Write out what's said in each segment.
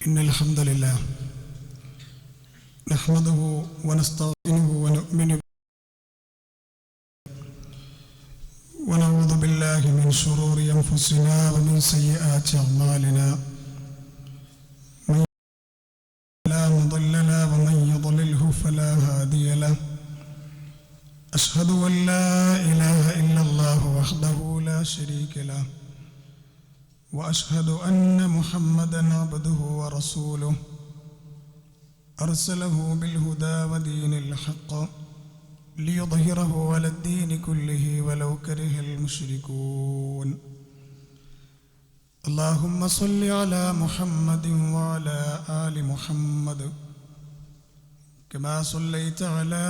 إن الحمد لله نحمده ونستعينه ونؤمن به ونعوذ بالله من شرور أنفسنا ومن سيئات أعمالنا من لا مضل له ومن يضلله فلا هادي له أشهد أن لا إله إلا الله وحده لا شريك له وأشهد أن محمدًا عبده ورسوله أرسله بالهدى ودين الحق ليظهره على الدين كله ولو كره المشركون اللهم صل على محمد وعلى آل محمد كما صليت على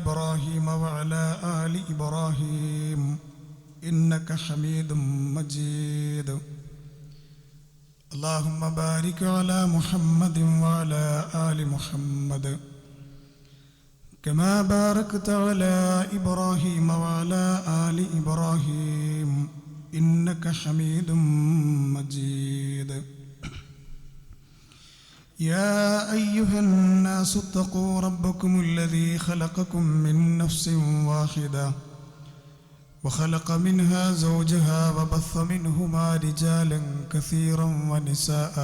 إبراهيم وعلى آل إبراهيم إنك حميد مجيد اللهم بارك على محمد وعلى آل محمد كما باركت على إبراهيم وعلى آل إبراهيم إنك حميد مجيد يا أيها الناس اتقوا ربكم الذي خلقكم من نفس واحدة وخلق منها زوجها وبث منهما رجالا كثيرا ونساء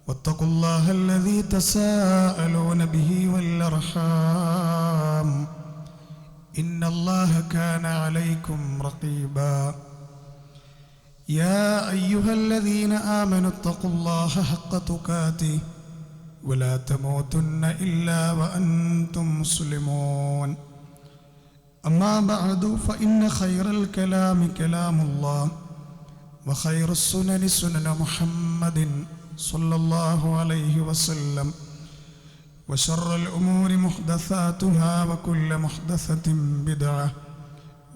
واتقوا الله الذي تساءلون به والأرحام إن الله كان عليكم رقيبا يا أيها الذين آمنوا اتقوا الله حق تقاته ولا تموتن إلا وأنتم مسلمون أما بعد فإن خير الكلام كلام الله وخير السنن سنن محمد صلى الله عليه وسلم وشر الأمور محدثاتها وكل محدثة بدعة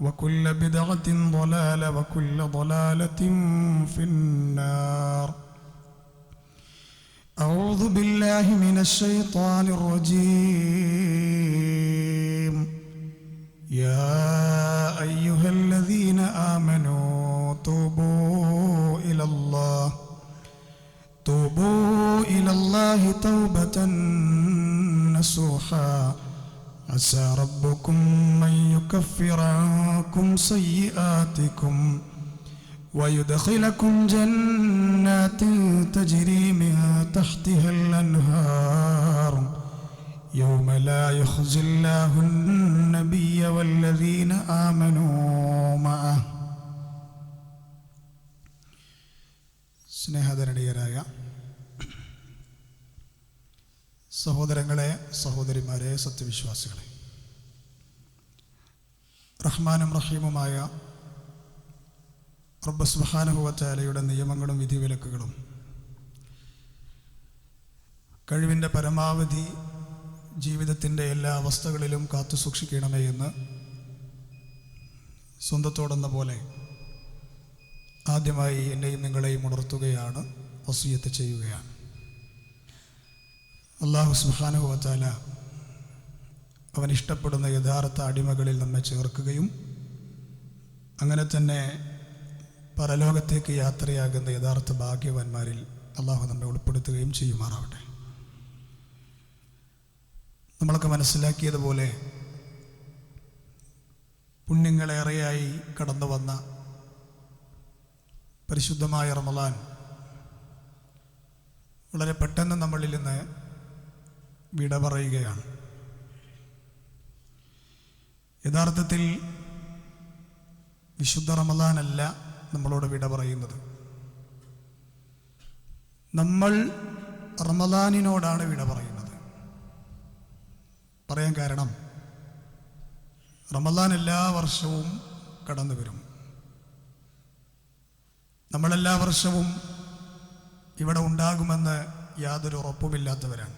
وكل بدعة ضلالة وكل ضلالة في النار أعوذ بالله من الشيطان الرجيم يا أيها الذين آمنوا توبوا إلى الله توبة نصوحا عسى ربكم أن يكفر عنكم سيئاتكم ويدخلكم جنات تجري من تحتها الأنهار يوم لا يخزي الله النبي والذين آمنوا معه. സ്നേഹധരണീയരായ സഹോദരങ്ങളെ, സഹോദരിമാരെ, സത്യവിശ്വാസികളെ, റഹ്മാനും റഹീമുമായ റബ്ബ് സുബ്ഹാനഹു വ തആലയുടെ നിയമങ്ങളും വിധിവിലക്കുകളും കഴിവിൻ്റെ പരമാവധി ജീവിതത്തിൻ്റെ എല്ലാ അവസ്ഥകളിലും കാത്തു സൂക്ഷിക്കണമേ എന്ന് സ്വന്തത്തോടെന്ന പോലെ ആദ്യമായി എന്നെയും നിങ്ങളെയും ഉണർത്തുകയാണ്, വസിയത്ത് ചെയ്യുകയാണ്. അല്ലാഹു സുബ്ഹാനഹു വ തആല അവൻ ഇഷ്ടപ്പെടുന്ന യഥാർത്ഥ അടിമകളിൽ നമ്മെ ചേർക്കുകയും അങ്ങനെ തന്നെ പരലോകത്തേക്ക് യാത്രയാകുന്ന യഥാർത്ഥ ഭാഗ്യവാന്മാരിൽ അല്ലാഹു നമ്മെ ഉൾപ്പെടുത്തുകയും ചെയ്യുമാറാവട്ടെ. നമ്മളൊക്കെ മനസ്സിലാക്കിയതുപോലെ പുണ്യങ്ങളേറെയായി കടന്നു വന്ന പരിശുദ്ധമായ റമളാൻ വളരെ പെട്ടെന്ന് നമ്മളിൽ നിന്ന് വിട പറയുകയാണ്. യഥാർത്ഥത്തിൽ വിശുദ്ധ റമളാനല്ല നമ്മളോട് വിട പറയുന്നത്. നമ്മൾ റമളാനിനോടാണ് വിട പറയുന്നത്. പറയാൻ കാരണം, റമളാൻ എല്ലാ വർഷവും കടന്നു വരും. നമ്മളെല്ലാ വർഷവും ഇവിടെ ഉണ്ടാകുമെന്ന് യാതൊരു ഉറപ്പുമില്ലാത്തവരാണ്.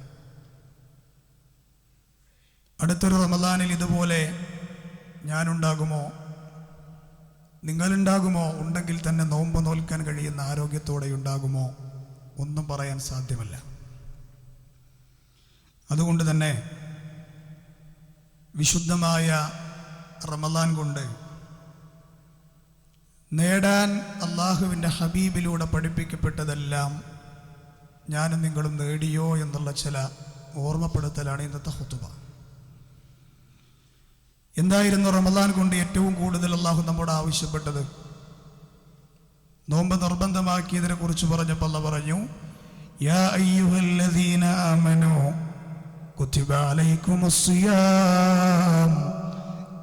അടുത്തൊരു റമളാനിൽ ഇതുപോലെ ഞാനുണ്ടാകുമോ, നിങ്ങളുണ്ടാകുമോ, ഉണ്ടെങ്കിൽ തന്നെ നോമ്പ് നോൽക്കാൻ കഴിയുന്ന ആരോഗ്യത്തോടെ ഉണ്ടാകുമോ, ഒന്നും പറയാൻ സാധ്യമല്ല. അതുകൊണ്ട് തന്നെ വിശുദ്ധമായ റമളാൻ കൊണ്ട് നേടാൻ അള്ളാഹുവിൻ്റെ ഹബീബിലൂടെ പഠിപ്പിക്കപ്പെട്ടതെല്ലാം ഞാനും നിങ്ങളും നേടിയോ എന്നുള്ള ചില ഓർമ്മപ്പെടുത്തലാണ് ഇന്നത്തെ ഖുതുബ. എന്തായിരുന്നു റമദാൻ കൊണ്ട് ഏറ്റവും കൂടുതൽ അള്ളാഹു നമ്മോട് ആവശ്യപ്പെട്ടത്? നോമ്പ് നിർബന്ധമാക്കിയതിനെ കുറിച്ച് പറഞ്ഞപ്പോൾ അല്ലാഹു പറഞ്ഞു, യാ അയ്യുഹല്ലദീന ആമനൂ കുതിബ അലൈക്കുമുസ്സിയാം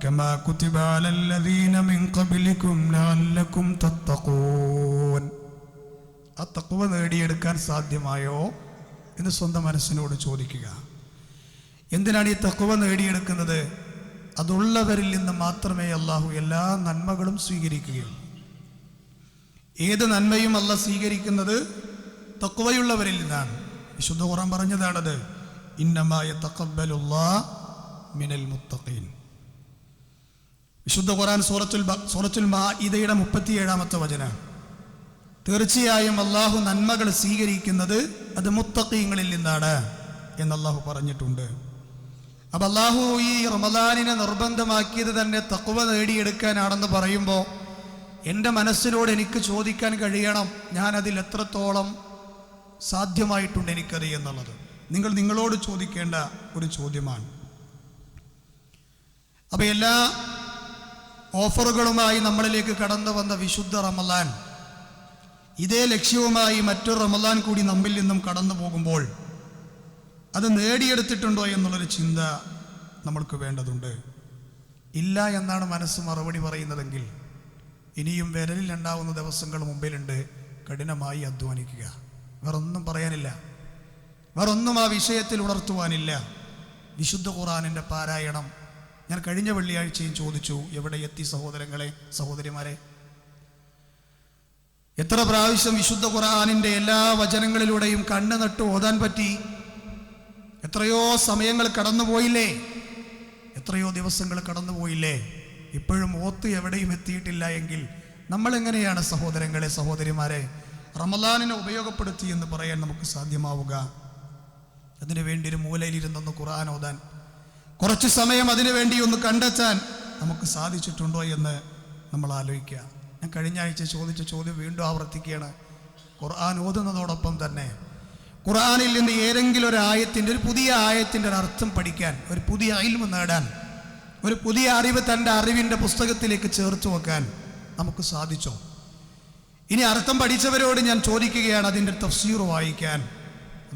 കമാ കുതിബ അലല്ലദീന മിൻ ഖബ്ലികും ലഅല്ലകും തത്തഖൂൻ. ആ തഖ്വ നേടിയെടുക്കാൻ സാധ്യമായോ എന്ന് സ്വന്തം മനസ്സിനോട് ചോദിക്കുക. എന്തിനാണ് ഈ തഖ്വ നേടിയെടുക്കുന്നത്? അതുള്ളവരിൽ നിന്ന് മാത്രമേ അള്ളാഹു എല്ലാ നന്മകളും സ്വീകരിക്കുകയുള്ളൂ. ഏത് നന്മയും അള്ളാഹ് സ്വീകരിക്കുന്നത് തഖ്വയുള്ളവരിൽ നിന്നാണ്. വിശുദ്ധ ഖുർആൻ പറഞ്ഞതാണത്, ഇന്നമാ യതഖബ്ബലുല്ലാഹു മിനൽ മുത്തഖീൻ. വിശുദ്ധ ഖുർആൻ സൂറത്തുൽ മാഇദയുടെ 37-ാമത്തെ വചനം. തീർച്ചയായും അള്ളാഹു നന്മകൾ സ്വീകരിക്കുന്നത് അത് മുത്തഖീങ്ങളിൽ നിന്നാണ് എന്ന് അള്ളാഹു പറഞ്ഞിട്ടുണ്ട്. അപ്പം അള്ളാഹു ഈ റമദാനിനെ നിർബന്ധമാക്കിയത് തന്നെ തഖ്വ നേടിയെടുക്കാനാണെന്ന് പറയുമ്പോൾ എൻ്റെ മനസ്സിനോട് എനിക്ക് ചോദിക്കാൻ കഴിയണം, ഞാനതിൽ എത്രത്തോളം സാധ്യമായിട്ടുണ്ട് എനിക്കത് എന്നുള്ളത് നിങ്ങളോട് ചോദിക്കേണ്ട ഒരു ചോദ്യമാണ്. അപ്പം എല്ലാ ഓഫറുകളുമായി നമ്മളിലേക്ക് കടന്നു വന്ന വിശുദ്ധ റമദാൻ, ഇതേ ലക്ഷ്യവുമായി മറ്റൊരു റമദാൻ കൂടി നമ്മിൽ നിന്നും കടന്നു പോകുമ്പോൾ അത് നേടിയെടുത്തിട്ടുണ്ടോ എന്നുള്ളൊരു ചിന്ത നമ്മൾക്ക് വേണ്ടതുണ്ട്. ഇല്ല എന്നാണ് മനസ്സ് മറുപടി പറയുന്നതെങ്കിൽ ഇനിയും വിരലിൽ ഉണ്ടാവുന്ന ദിവസങ്ങൾ മുമ്പിലുണ്ട്. കഠിനമായി അധ്വാനിക്കുക. വേറൊന്നും പറയാനില്ല, വേറൊന്നും ആ വിഷയത്തിൽ ഉണർത്തുവാനില്ല. വിശുദ്ധ ഖുർആനിൻ്റെ പാരായണം ഞാൻ കഴിഞ്ഞ വെള്ളിയാഴ്ചയും ചോദിച്ചു, എവിടെ എത്തി സഹോദരങ്ങളെ, സഹോദരിമാരെ? എത്ര പ്രാവശ്യം വിശുദ്ധ ഖുർആനിൻ്റെ എല്ലാ വചനങ്ങളിലൂടെയും കണ്ണ് നട്ട് ഓതാൻ പറ്റി? എത്രയോ സമയങ്ങൾ കടന്നുപോയില്ലേ? എത്രയോ ദിവസങ്ങൾ കടന്നുപോയില്ലേ? ഇപ്പോഴും ഓത്ത് എവിടെയും എത്തിയിട്ടില്ല എങ്കിൽ നമ്മൾ എങ്ങനെയാണ് സഹോദരങ്ങളെ, സഹോദരിമാരെ, റമദാനിനെ ഉപയോഗപ്പെടുത്തി എന്ന് പറയാൻ നമുക്ക് സാധ്യമാവുക? അതിനു വേണ്ടി ഒരു മൂലയിലിരുന്നൊന്ന് ഖുർആൻ ഓതാൻ, കുറച്ച് സമയം അതിനു വേണ്ടി ഒന്ന് കണ്ടെത്താൻ നമുക്ക് സാധിച്ചിട്ടുണ്ടോ എന്ന് നമ്മൾ ആലോചിക്കുക. ഞാൻ കഴിഞ്ഞ ആഴ്ച ചോദിച്ച ചോദ്യം വീണ്ടും ആവർത്തിക്കുകയാണ്. ഖുർആൻ ഓതുന്നതോടൊപ്പം തന്നെ ഖുർആനിൽ നിന്ന് ഏതെങ്കിലും ഒരു ആയത്തിൻ്റെ, ഒരു പുതിയ ആയത്തിൻ്റെ ഒരു അർത്ഥം പഠിക്കാൻ, ഒരു പുതിയ ഇൽമ് നേടാൻ, ഒരു പുതിയ അറിവ് തൻ്റെ അറിവിൻ്റെ പുസ്തകത്തിലേക്ക് ചേർത്ത് വെക്കാൻ നമുക്ക് സാധിച്ചോ? ഇനി അർത്ഥം പഠിച്ചവരോട് ഞാൻ ചോദിക്കുകയാണ്, അതിൻ്റെ തഫ്സീർ വായിക്കാൻ.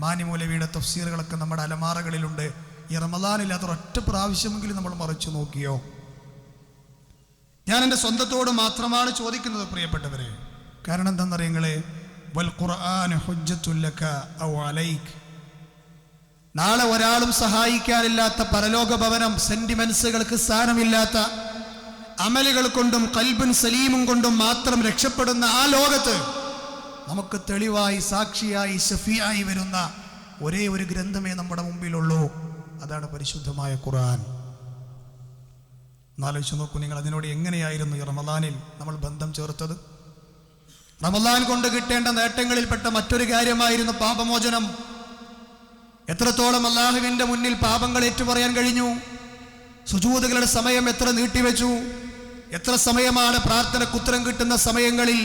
മാനിമൂലവിയുടെ തഫ്സീറുകളൊക്കെ നമ്മുടെ അലമാറകളിലുണ്ട്. ഈ റമദാനിൽ അതൊരൊറ്റ പ്രാവശ്യമെങ്കിലും നമ്മൾ മറിച്ചു നോക്കിയോ? ഞാൻ എൻ്റെ സ്വന്തത്തോട് മാത്രമാണ് ചോദിക്കുന്നത് പ്രിയപ്പെട്ടവരെ. കാരണം എന്താണെന്നറിയങ്ങളെ, വൽ ഖുർആൻ ഹുജ്ജത്തുൽ ലക ഔ അലൈക്. നാളെ ഒരാളും സഹായിക്കാനില്ലാത്ത പരലോക ഭവനം, സെന്റിമെന്റ്സുകൾക്ക് സ്ഥാനമില്ലാത്ത, അമലുകൾ കൊണ്ടും ഖൽബുൻ സലീമും കൊണ്ടും മാത്രം രക്ഷപ്പെടുന്ന ആ ലോകത്ത് നമുക്ക് തെളിവായി, സാക്ഷിയായി, ശഫീആയി വരുന്ന ഒരേ ഒരു ഗ്രന്ഥമേ നമ്മുടെ മുമ്പിലുള്ളൂ. അതാണ് പരിശുദ്ധമായ ഖുർആൻ. എന്നാലോചിച്ച് നോക്കൂ, നിങ്ങൾ അതിനോട് എങ്ങനെയായിരുന്നു ഈ റമദാനിൽ നമ്മൾ ബന്ധം ചേർത്തത്? റമദാൻ കൊണ്ട് കിട്ടേണ്ട നേട്ടങ്ങളിൽപ്പെട്ട മറ്റൊരു കാര്യമായിരുന്നു പാപമോചനം. എത്രത്തോളം അല്ലാഹുവിൻ്റെ മുന്നിൽ പാപങ്ങൾ ഏറ്റുപറയാൻ കഴിഞ്ഞു? സുജൂദുകളുടെ സമയം എത്ര നീട്ടിവെച്ചു? എത്ര സമയമാണ് പ്രാർത്ഥനയ്ക്ക് ഉത്തരം കിട്ടുന്ന സമയങ്ങളിൽ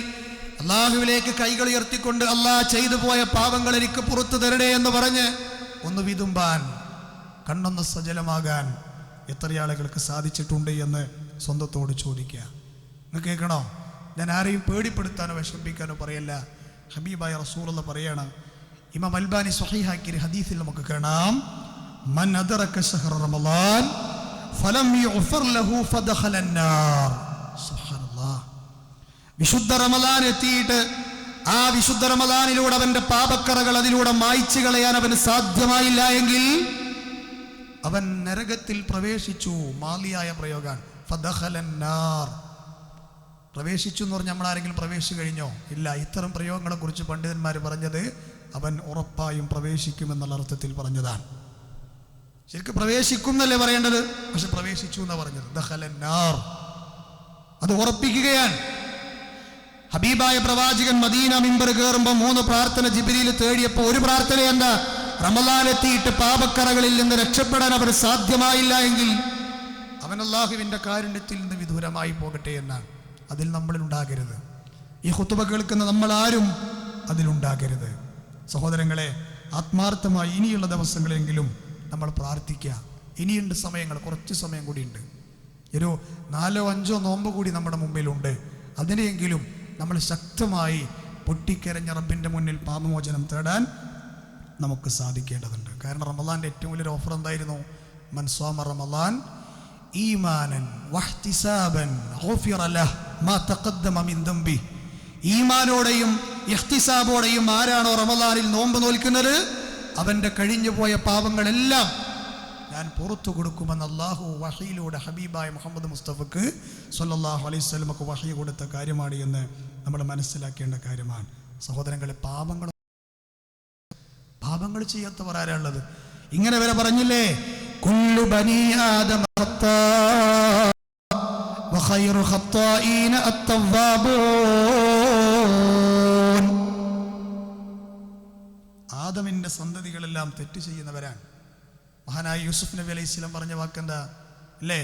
അല്ലാഹുവിലേക്ക് കൈകൾ ഉയർത്തിക്കൊണ്ട് അല്ലാഹ് ചെയ്തു പോയ പാപങ്ങൾ എനിക്ക് പുറത്തു തരണേ എന്ന് പറഞ്ഞ് ഒന്ന് വിതുമ്പാൻ, കണ്ണൊന്ന് സജലമാകാൻ എത്ര ആളുകൾക്ക് സാധിച്ചിട്ടുണ്ട് എന്ന് സ്വന്തത്തോട് ചോദിക്കുക. നിങ്ങൾ കേൾക്കണോ? ഞാൻ ആരെയും പേടിപ്പെടുത്താനോ വിഷമിപ്പിക്കാനോ പറയല്ല. ഹബീബായ റസൂലുള്ള പറയാണ്, ഇമാം അൽബാനി സ്വഹീഹാക്കിയ ഹദീസിൽ നമുക്ക് കാണാം, മൻ അദ്റക ശഹ്റ റമളാൻ ഫലം യുഗ്ഫർ ലഹു ഫദഖല അന്നാർ. സുബ്ഹാനല്ലാഹ്. വിശുദ്ധ റമളാൻ എത്തിയിട്ട് ആ വിശുദ്ധ റമളാനിലൂടെ അവന്റെ പാപക്കറകൾ അതിലൂടെ മായ്ച്ചു കളയാൻ അവന് സാധ്യമായില്ല എങ്കിൽ അവൻ നരകത്തിൽ പ്രവേശിച്ചു. മാലിയായ പ്രയോഗമാണ് ഫദഖല അന്നാർ. പ്രവേശിച്ചു എന്ന് പറഞ്ഞാൽ നമ്മൾ ആരെങ്കിലും പ്രവേശിച്ചു കഴിഞ്ഞോ? ഇല്ല. ഇത്തരം പ്രയോഗങ്ങളെ കുറിച്ച് പണ്ഡിതന്മാർ പറഞ്ഞത് അവൻ ഉറപ്പായും പ്രവേശിക്കുമെന്നുള്ള അർത്ഥത്തിൽ പറഞ്ഞതാണ്. ശരിക്കും പ്രവേശിക്കും എന്നല്ലേ പറയേണ്ടത്, പക്ഷെ പ്രവേശിച്ചു എന്നാണ് പറഞ്ഞത്. ദഖലന്നാർ, അത് ഉറപ്പിക്കുകയാണ്. ഹബീബായ പ്രവാചകൻ മദീന മിമ്പർ കയറുമ്പോൾ 3 പ്രാർത്ഥന ജിബ്രീൽ തേടിയപ്പോൾ ഒരു പ്രാർത്ഥന എന്താ? റമളാൻ എത്തിയിട്ട് പാപക്കറകളിൽ നിന്ന് രക്ഷപ്പെടാൻ അവന് സാധ്യമായില്ല എങ്കിൽ അവൻ അല്ലാഹുവിൻ്റെ കാരുണ്യത്തിൽ നിന്ന് വിദൂരമായി പോകട്ടെ എന്നാണ്. അതിൽ നമ്മളിലുണ്ടാകരുത്. ഈ ഖുതുബ കേൾക്കുന്ന നമ്മളാരും അതിലുണ്ടാകരുത്. സഹോദരങ്ങളെ, ആത്മാർത്ഥമായി ഇനിയുള്ള ദിവസങ്ങളെങ്കിലും നമ്മൾ പ്രാർത്ഥിക്കുക. ഇനിയുണ്ട് സമയങ്ങൾ, കുറച്ച് സമയം കൂടിയുണ്ട്. ഒരു 4-5 നോമ്പ് കൂടി നമ്മുടെ മുമ്പിലുണ്ട്. അതിനെയെങ്കിലും നമ്മൾ ശക്തമായി പൊട്ടിക്കരഞ്ഞ റബ്ബിൻ്റെ മുന്നിൽ പാപമോചനം തേടാൻ നമുക്ക് സാധിക്കേണ്ടതുണ്ട്. കാരണം റമളാൻ്റെ ഏറ്റവും വലിയൊരു ഓഫർ എന്തായിരുന്നു? മൻ സ്വാമ റമളാൻ ഈമാനൻ വഹ്തിസാബൻ ഗുഫിറ ലഹു മാ തഖദ്ദമ മിൻ ദംബി. ഈമാനോടെയും ഇഹ്തിസാബോടെയും ആരാണോ റമളാനിൽ നോമ്പ് നോൽക്കുന്നത്, അവൻ്റെ കഴിഞ്ഞുപോയ പാപങ്ങളെല്ലാം ഞാൻ പുറത്തു കൊടുക്കുമെന്ന് അല്ലാഹു വഹയിലൂടെ ഹബീബായ മുഹമ്മദ് മുസ്തഫക്ക് സ്വല്ലല്ലാഹു അലൈഹി വസല്ലമക്ക് വഹയി കൊടുത്ത കാര്യമാണ് എന്ന് നമ്മൾ മനസ്സിലാക്കേണ്ട കാര്യമാണ്. സഹോദരങ്ങളെ, പാപങ്ങൾ ചെയ്യാത്തവർ ആരാളുള്ളത്? ഇങ്ങനെ വരെ പറഞ്ഞില്ലേ, കുല്ലു ബനി ആദം ഖത്താ വഖൈറു ഖത്താഈന അത്തവ്വാബൂൻ. ആദമിന്റെ സന്തതികളെല്ലാം തെറ്റ് ചെയ്യുന്നവരാണ്. മഹാനായ യൂസുഫ് നബി അലൈഹി സ്വലാം പറഞ്ഞ വാക്കെന്താ അല്ലേ?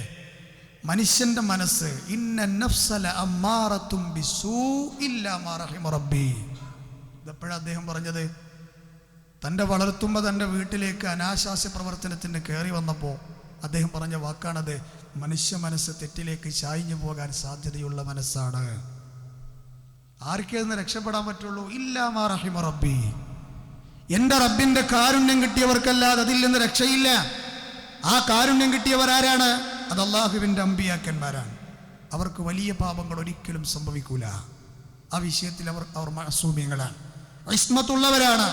മനുഷ്യന്റെ മനസ്സ് ഇന്ന നഫ്സല അമ്മാറത്തും ബിസൂഇ ഇല്ലാ മാ റഹിമ റബ്ബി. ഇതെപ്പോഴാണ് അദ്ദേഹം പറഞ്ഞത്? തൻ്റെ വളർത്തുമ്പോൾ തൻ്റെ വീട്ടിലേക്ക് അനാശാസ്യ പ്രവർത്തനത്തിന് കയറി വന്നപ്പോൾ അദ്ദേഹം പറഞ്ഞ വാക്കാണത്. മനുഷ്യ മനസ്സ് തെറ്റിലേക്ക് ചായ്ഞ്ഞു പോകാൻ സാധ്യതയുള്ള മനസ്സാണ്. ആർക്കേന്ന് രക്ഷപ്പെടാൻ പറ്റുള്ളൂ? ഇല്ലാ മാ റഹിമ റബ്ബി. എൻ്റെ റബ്ബിൻ്റെ കാരുണ്യം കിട്ടിയവർക്കല്ലാതെ അതിൽ നിന്ന് രക്ഷയില്ല. ആ കാരുണ്യം കിട്ടിയവരാരാണ്? അത് അള്ളാഹുവിൻ്റെ അമ്പിയാക്കന്മാരാണ്. അവർക്ക് വലിയ പാപങ്ങൾ ഒരിക്കലും സംഭവിക്കൂല. ആ വിഷയത്തിൽ അവർ മഅസൂമികളാണ്, ഇസ്മത്തുള്ളവരാണ്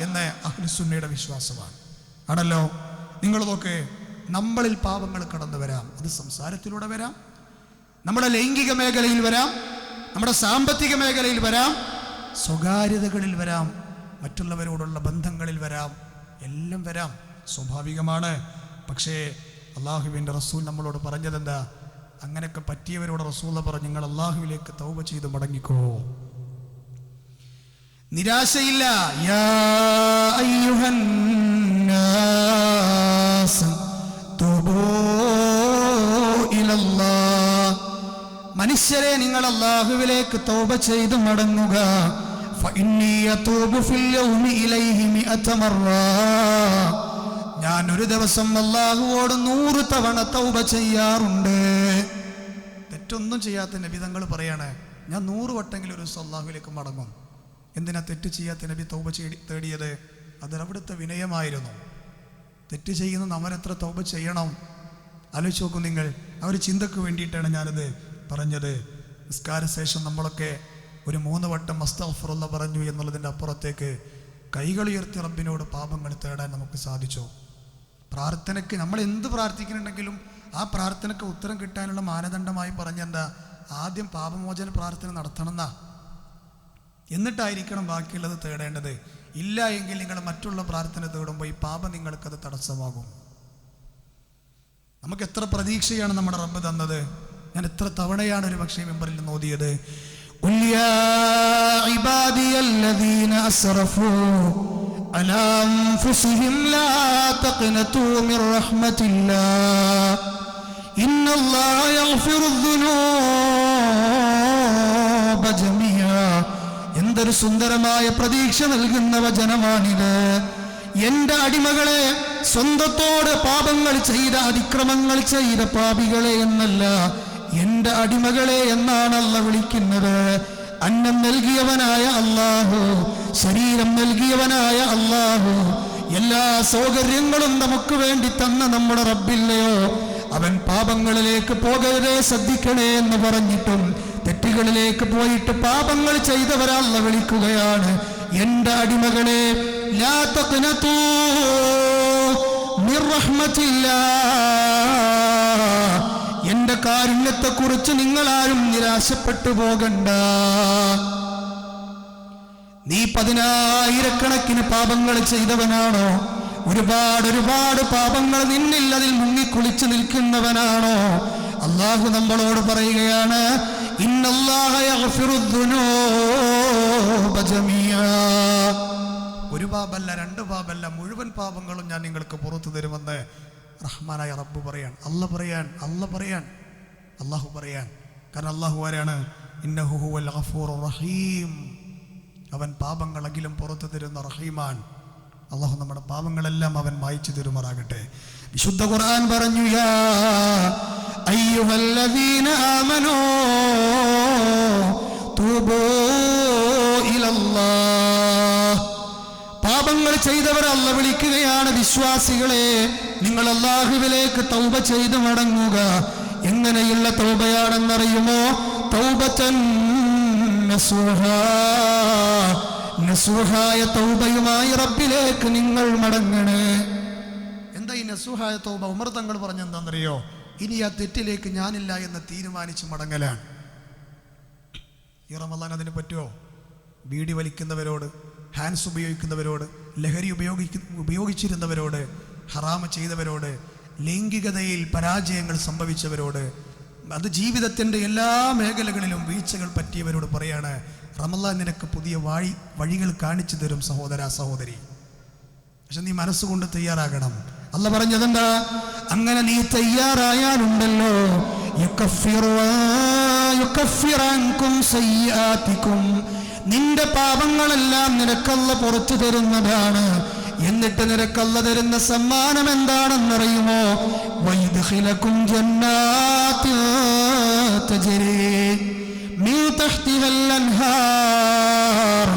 എന്ന് അഹ്ലുസുന്നയുടെ വിശ്വാസമാണ്. ആണല്ലോ. നിങ്ങൾ നോക്ക്, നമ്മളിൽ പാപങ്ങൾ കടന്നു വരാം. അത് സംസാരത്തിലൂടെ വരാം, നമ്മുടെ ലൈംഗിക മേഖലയിൽ വരാം, നമ്മുടെ സാമ്പത്തിക മേഖലയിൽ വരാം, സ്വകാര്യതകളിൽ വരാം, മറ്റുള്ളവരോടുള്ള ബന്ധങ്ങളിൽ വരാം, എല്ലാം വരാം, സ്വാഭാവികമാണ്. പക്ഷേ അള്ളാഹുവിൻ്റെ റസൂൽ നമ്മളോട് പറഞ്ഞതെന്താ? അങ്ങനെയൊക്കെ പറ്റിയവരോട് റസൂൽ പറഞ്ഞു, നിങ്ങൾ അള്ളാഹുവിലേക്ക് തൗബ ചെയ്ത് മടങ്ങിക്കോ, നിരാശയില്ല. യാ അയ്യുഹൻ നാസ് തൂബൂ ഇലല്ലാഹ്. മനുഷ്യരെ, നിങ്ങൾ അള്ളാഹുവിലേക്ക് തൗബ ചെയ്ത് മടങ്ങുക. ഫഇന്നീ യതൂബു ഫിൽ യൗമി ഇലൈഹി 100 മർറ. ഞാൻ ഒരു ദിവസം അള്ളാഹുവോട് 100 തവണ തൗബ ചെയ്യാറുണ്ട്. തെറ്റൊന്നും ചെയ്യാത്ത നബി തങ്ങൾ പറയാണ്, ഞാൻ 100 വട്ടെങ്കിലും ഒരു ദിവസം അള്ളാഹുവിലേക്ക് മടങ്ങും. എന്തിനാ തെറ്റ് ചെയ്യാത്ത നബി തൗബ തേടിയത്? അവിടുത്തെ വിനയമായിരുന്നു. തെറ്റ് ചെയ്യുന്ന നമ്മൾ എത്ര തൗബ ചെയ്യണം ആലോചിച്ച് നോക്കും നിങ്ങൾ. ആ ഒരു ചിന്തക്ക് വേണ്ടിയിട്ടാണ് ഞാനത് പറഞ്ഞത്. നിസ്കാരശേഷം നമ്മളൊക്കെ ഒരു 3 വട്ടം അസ്തഗ്ഫിറുല്ലാഹ് പറഞ്ഞു എന്നുള്ളതിൻ്റെ അപ്പുറത്തേക്ക് കൈകൾ ഉയർത്തി റബ്ബിനോട് പാപങ്ങൾ തേടാൻ നമുക്ക് സാധിച്ചോ? പ്രാർത്ഥനയ്ക്ക് നമ്മൾ എന്ത് പ്രാർത്ഥിക്കുന്നുണ്ടെങ്കിലും ആ പ്രാർത്ഥനയ്ക്ക് ഉത്തരം കിട്ടാനുള്ള മാനദണ്ഡമായി പറഞ്ഞെന്താ? ആദ്യം പാപമോചന പ്രാർത്ഥന നടത്തണമെന്നാ, എന്നിട്ടായിരിക്കണം ബാക്കിയുള്ളത് തേടേണ്ടത്. ഇല്ല എങ്കിൽ നിങ്ങൾ മറ്റുള്ള പ്രാർത്ഥന തേടുമ്പോൾ ഈ പാപം നിങ്ങൾക്കത് തടസ്സമാകും. നമുക്ക് എത്ര പ്രതീക്ഷയാണ് നമ്മുടെ റബ്ബ് തന്നത്. ഞാൻ എത്ര തവണയാണ് ഒരു പക്ഷേ മെമ്പറിൽ നിന്ന് ഓതിയത്, ഖുൽ യാ ഇബാദിയല്ലദീന അസ്റഫൂ അലാ അൻഫുസിഹിം ലാ തഖ്നതൂ മിർ റഹ്മത്തില്ലാഹ് ഇന്നല്ലാഹ യഗ്ഫിറുദ്ദുനൂബ ജമീഅ. എന്തൊരു സുന്ദരമായ പ്രതീക്ഷ നൽകുന്ന വചനമാണിത്. എൻ്റെ അടിമകളെ, സ്വന്തത്തോട് പാപങ്ങൾ ചെയ്ത, അതിക്രമങ്ങൾ ചെയ്ത പാപികളെ എന്നല്ല, എൻ്റെ അടിമകളെ എന്നാണ് അല്ലാഹു വിളിക്കുന്നത്. അന്നം നൽകിയവനായ അല്ലാഹു, ശരീരം നൽകിയവനായ അല്ലാഹു, എല്ലാ സൗകര്യങ്ങളും നമുക്ക് വേണ്ടി തന്ന നമ്മുടെ റബ്ബില്ലയോ, അവൻ പാപങ്ങളിലേക്ക് പോകരുതേ, ശ്രദ്ധിക്കണേ എന്ന് പറഞ്ഞിട്ടും തെറ്റുകളിലേക്ക് പോയിട്ട് പാപങ്ങൾ ചെയ്തവരല്ല വിളിക്കുകയാണ്. എൻ്റെ അടിമകളെ, ലാ തഖ്നതൂ മിർ റഹ്മത്തില്ലാഹ്, എൻ്റെ കാരുണ്യത്തെക്കുറിച്ച് നിങ്ങളാരും നിരാശപ്പെട്ടു പോകണ്ട. നീ 10,000 പാപങ്ങൾ ചെയ്തവനാണോ? ഒരുപാട് പാപങ്ങൾ നിന്നിൽ അതിൽ മുങ്ങിക്കുളിച്ച് നിൽക്കുന്നവനാണോ? അല്ലാഹു നമ്മളോട് പറയുകയാണ്, ഇന്നല്ലാഹ യഗ്ഫിറുദ്ദുനൂബ ജമീഅ. ഒരു പാപമല്ല, 2 പാപമല്ല, മുഴുവൻ പാപങ്ങളും ഞാൻ നിങ്ങൾക്ക് പുറത്തു തരുമെന്ന് റഹ്മാനായ റബ്ബ് പറയാൻ, അല്ലാഹു പറയാൻ. കാരണം അല്ലാഹു ആരാണ്? ഇന്നഹു ഹുവൽ ഗഫൂറുർ റഹീം. അവൻ പാപങ്ങളെങ്കിലും പുറത്തു തരുന്ന റഹീമാൻ. അള്ളാഹു നമ്മുടെ പാപങ്ങളെല്ലാം അവൻ മായ്ച്ചു തരുമാറാകട്ടെ. വിശുദ്ധ ഖുർആൻ പറഞ്ഞു, യാ അയ്യുഹല്ലദീന ആമനൂ തൂബൂ ഇലല്ലാഹ്. പാപങ്ങൾ ചെയ്തവർ അല്ലാഹു വിളിക്കുകയാണ്, വിശ്വാസികളെ നിങ്ങൾ അല്ലാഹുവിലേക്ക് തൗബ ചെയ്തു മടങ്ങുക. എങ്ങനെയുള്ള തൗബയാണെന്നറിയുമോ? തൗബതൻ നസൂഹാ, നസൂഹായ തൗബയുമായി റബ്ബിലേക്ക് നിങ്ങൾ മടങ്ങണേ. എന്താ ഈ നസൂഹായ തൗബ? ഉമർ തങ്ങൾ പറഞ്ഞെന്താണെന്നറിയോ? ഇനി ആ തെറ്റിലേക്ക് ഞാനില്ല എന്ന് തീരുമാനിച്ച് മടങ്ങലാണ്. ഈ റമളാൻ അതിന് പറ്റുമോ? ബീഡി വലിക്കുന്നവരോട്, ഹാൻസ് ഉപയോഗിക്കുന്നവരോട്, ലഹരി ഉപയോഗിച്ചിരുന്നവരോട്, ഹറാമ് ചെയ്തവരോട്, ലൈംഗികതയിൽ പരാജയങ്ങൾ സംഭവിച്ചവരോട്, അത് ജീവിതത്തിൻ്റെ എല്ലാ മേഖലകളിലും വീഴ്ചകൾ പറ്റിയവരോട് പറയാണ്, റമളാൻ നിനക്ക് പുതിയ വഴികൾ കാണിച്ചു തരും സഹോദരാ സഹോദരി. പക്ഷെ നീ മനസ്സുകൊണ്ട് തയ്യാറാകണം. അല്ലാഹു പറഞ്ഞതെന്താ? അങ്ങനെ നീ തയ്യാറായാലുണ്ടല്ലോ, നിന്റെ പാപങ്ങളെല്ലാം നിനക്കല്ല പുറത്തു തരുന്നതാണ്. എന്നിട്ട് നിനക്കല്ല തരുന്ന സമ്മാനം എന്താണെന്നറിയുമോ? വയദ്ഖിലകും ജന്നാത്തിൻ തജ്രി മിൻ തഹ്തിഹൽ അൻഹാർ,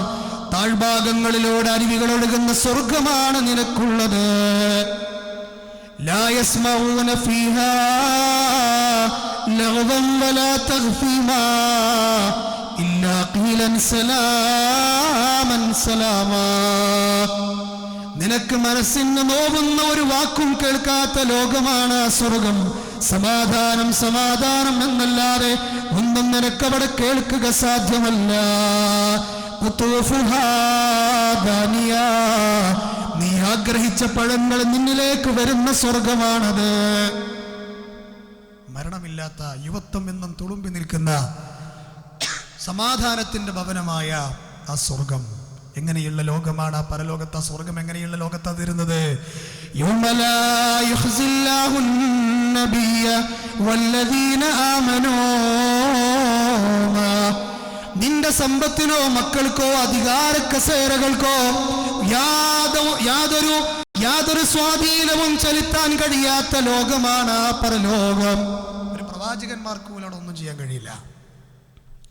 താഴ്ഭാഗങ്ങളിലൂടെ അരുവികൾ ഒഴുകുന്ന സ്വർഗമാണ് നിനക്കുള്ളത്. ലാ യസ്മഊന ഫീഹാ ലഗ്വൻ വലാ തഗ്ഫീമാ ഇല്ലാ ഖീലൻ സലാമൻ സലാമാ. നിനക്ക് മനസ്സിന് നോവുന്ന ഒരു വാക്കും കേൾക്കാത്ത ലോകമാണ് ആ സ്വർഗം. സമാധാനം സമാധാനം എന്നല്ലാതെ ഒന്നും നിനക്കവിടെ കേൾക്കുക സാധ്യമല്ല. നീ ആഗ്രഹിച്ച പഴങ്ങൾ നിന്നിലേക്ക് വരുന്ന സ്വർഗമാണത്. മരണമില്ലാത്ത യുവത്വം എന്നും തുളുമ്പി നിൽക്കുന്ന സമാധാനത്തിന്റെ ഭവനമായ ആ സ്വർഗം എങ്ങനെയുള്ള ലോകമാണ്? ആ പരലോകത്ത് ആ സ്വർഗം എങ്ങനെയുള്ള ലോകത്താ തരുന്നത്? നിന്റെ സമ്പത്തിനോ മക്കൾക്കോ അധികാര കസേരകൾക്കോ യാതൊരു സ്വാധീനവും ചെലുത്താൻ കഴിയാത്ത ലോകമാണ് ആ പരലോകം. ഒരു പ്രവാചകന്മാർക്ക് പോലും അവിടെ ഒന്നും ചെയ്യാൻ കഴിയില്ല,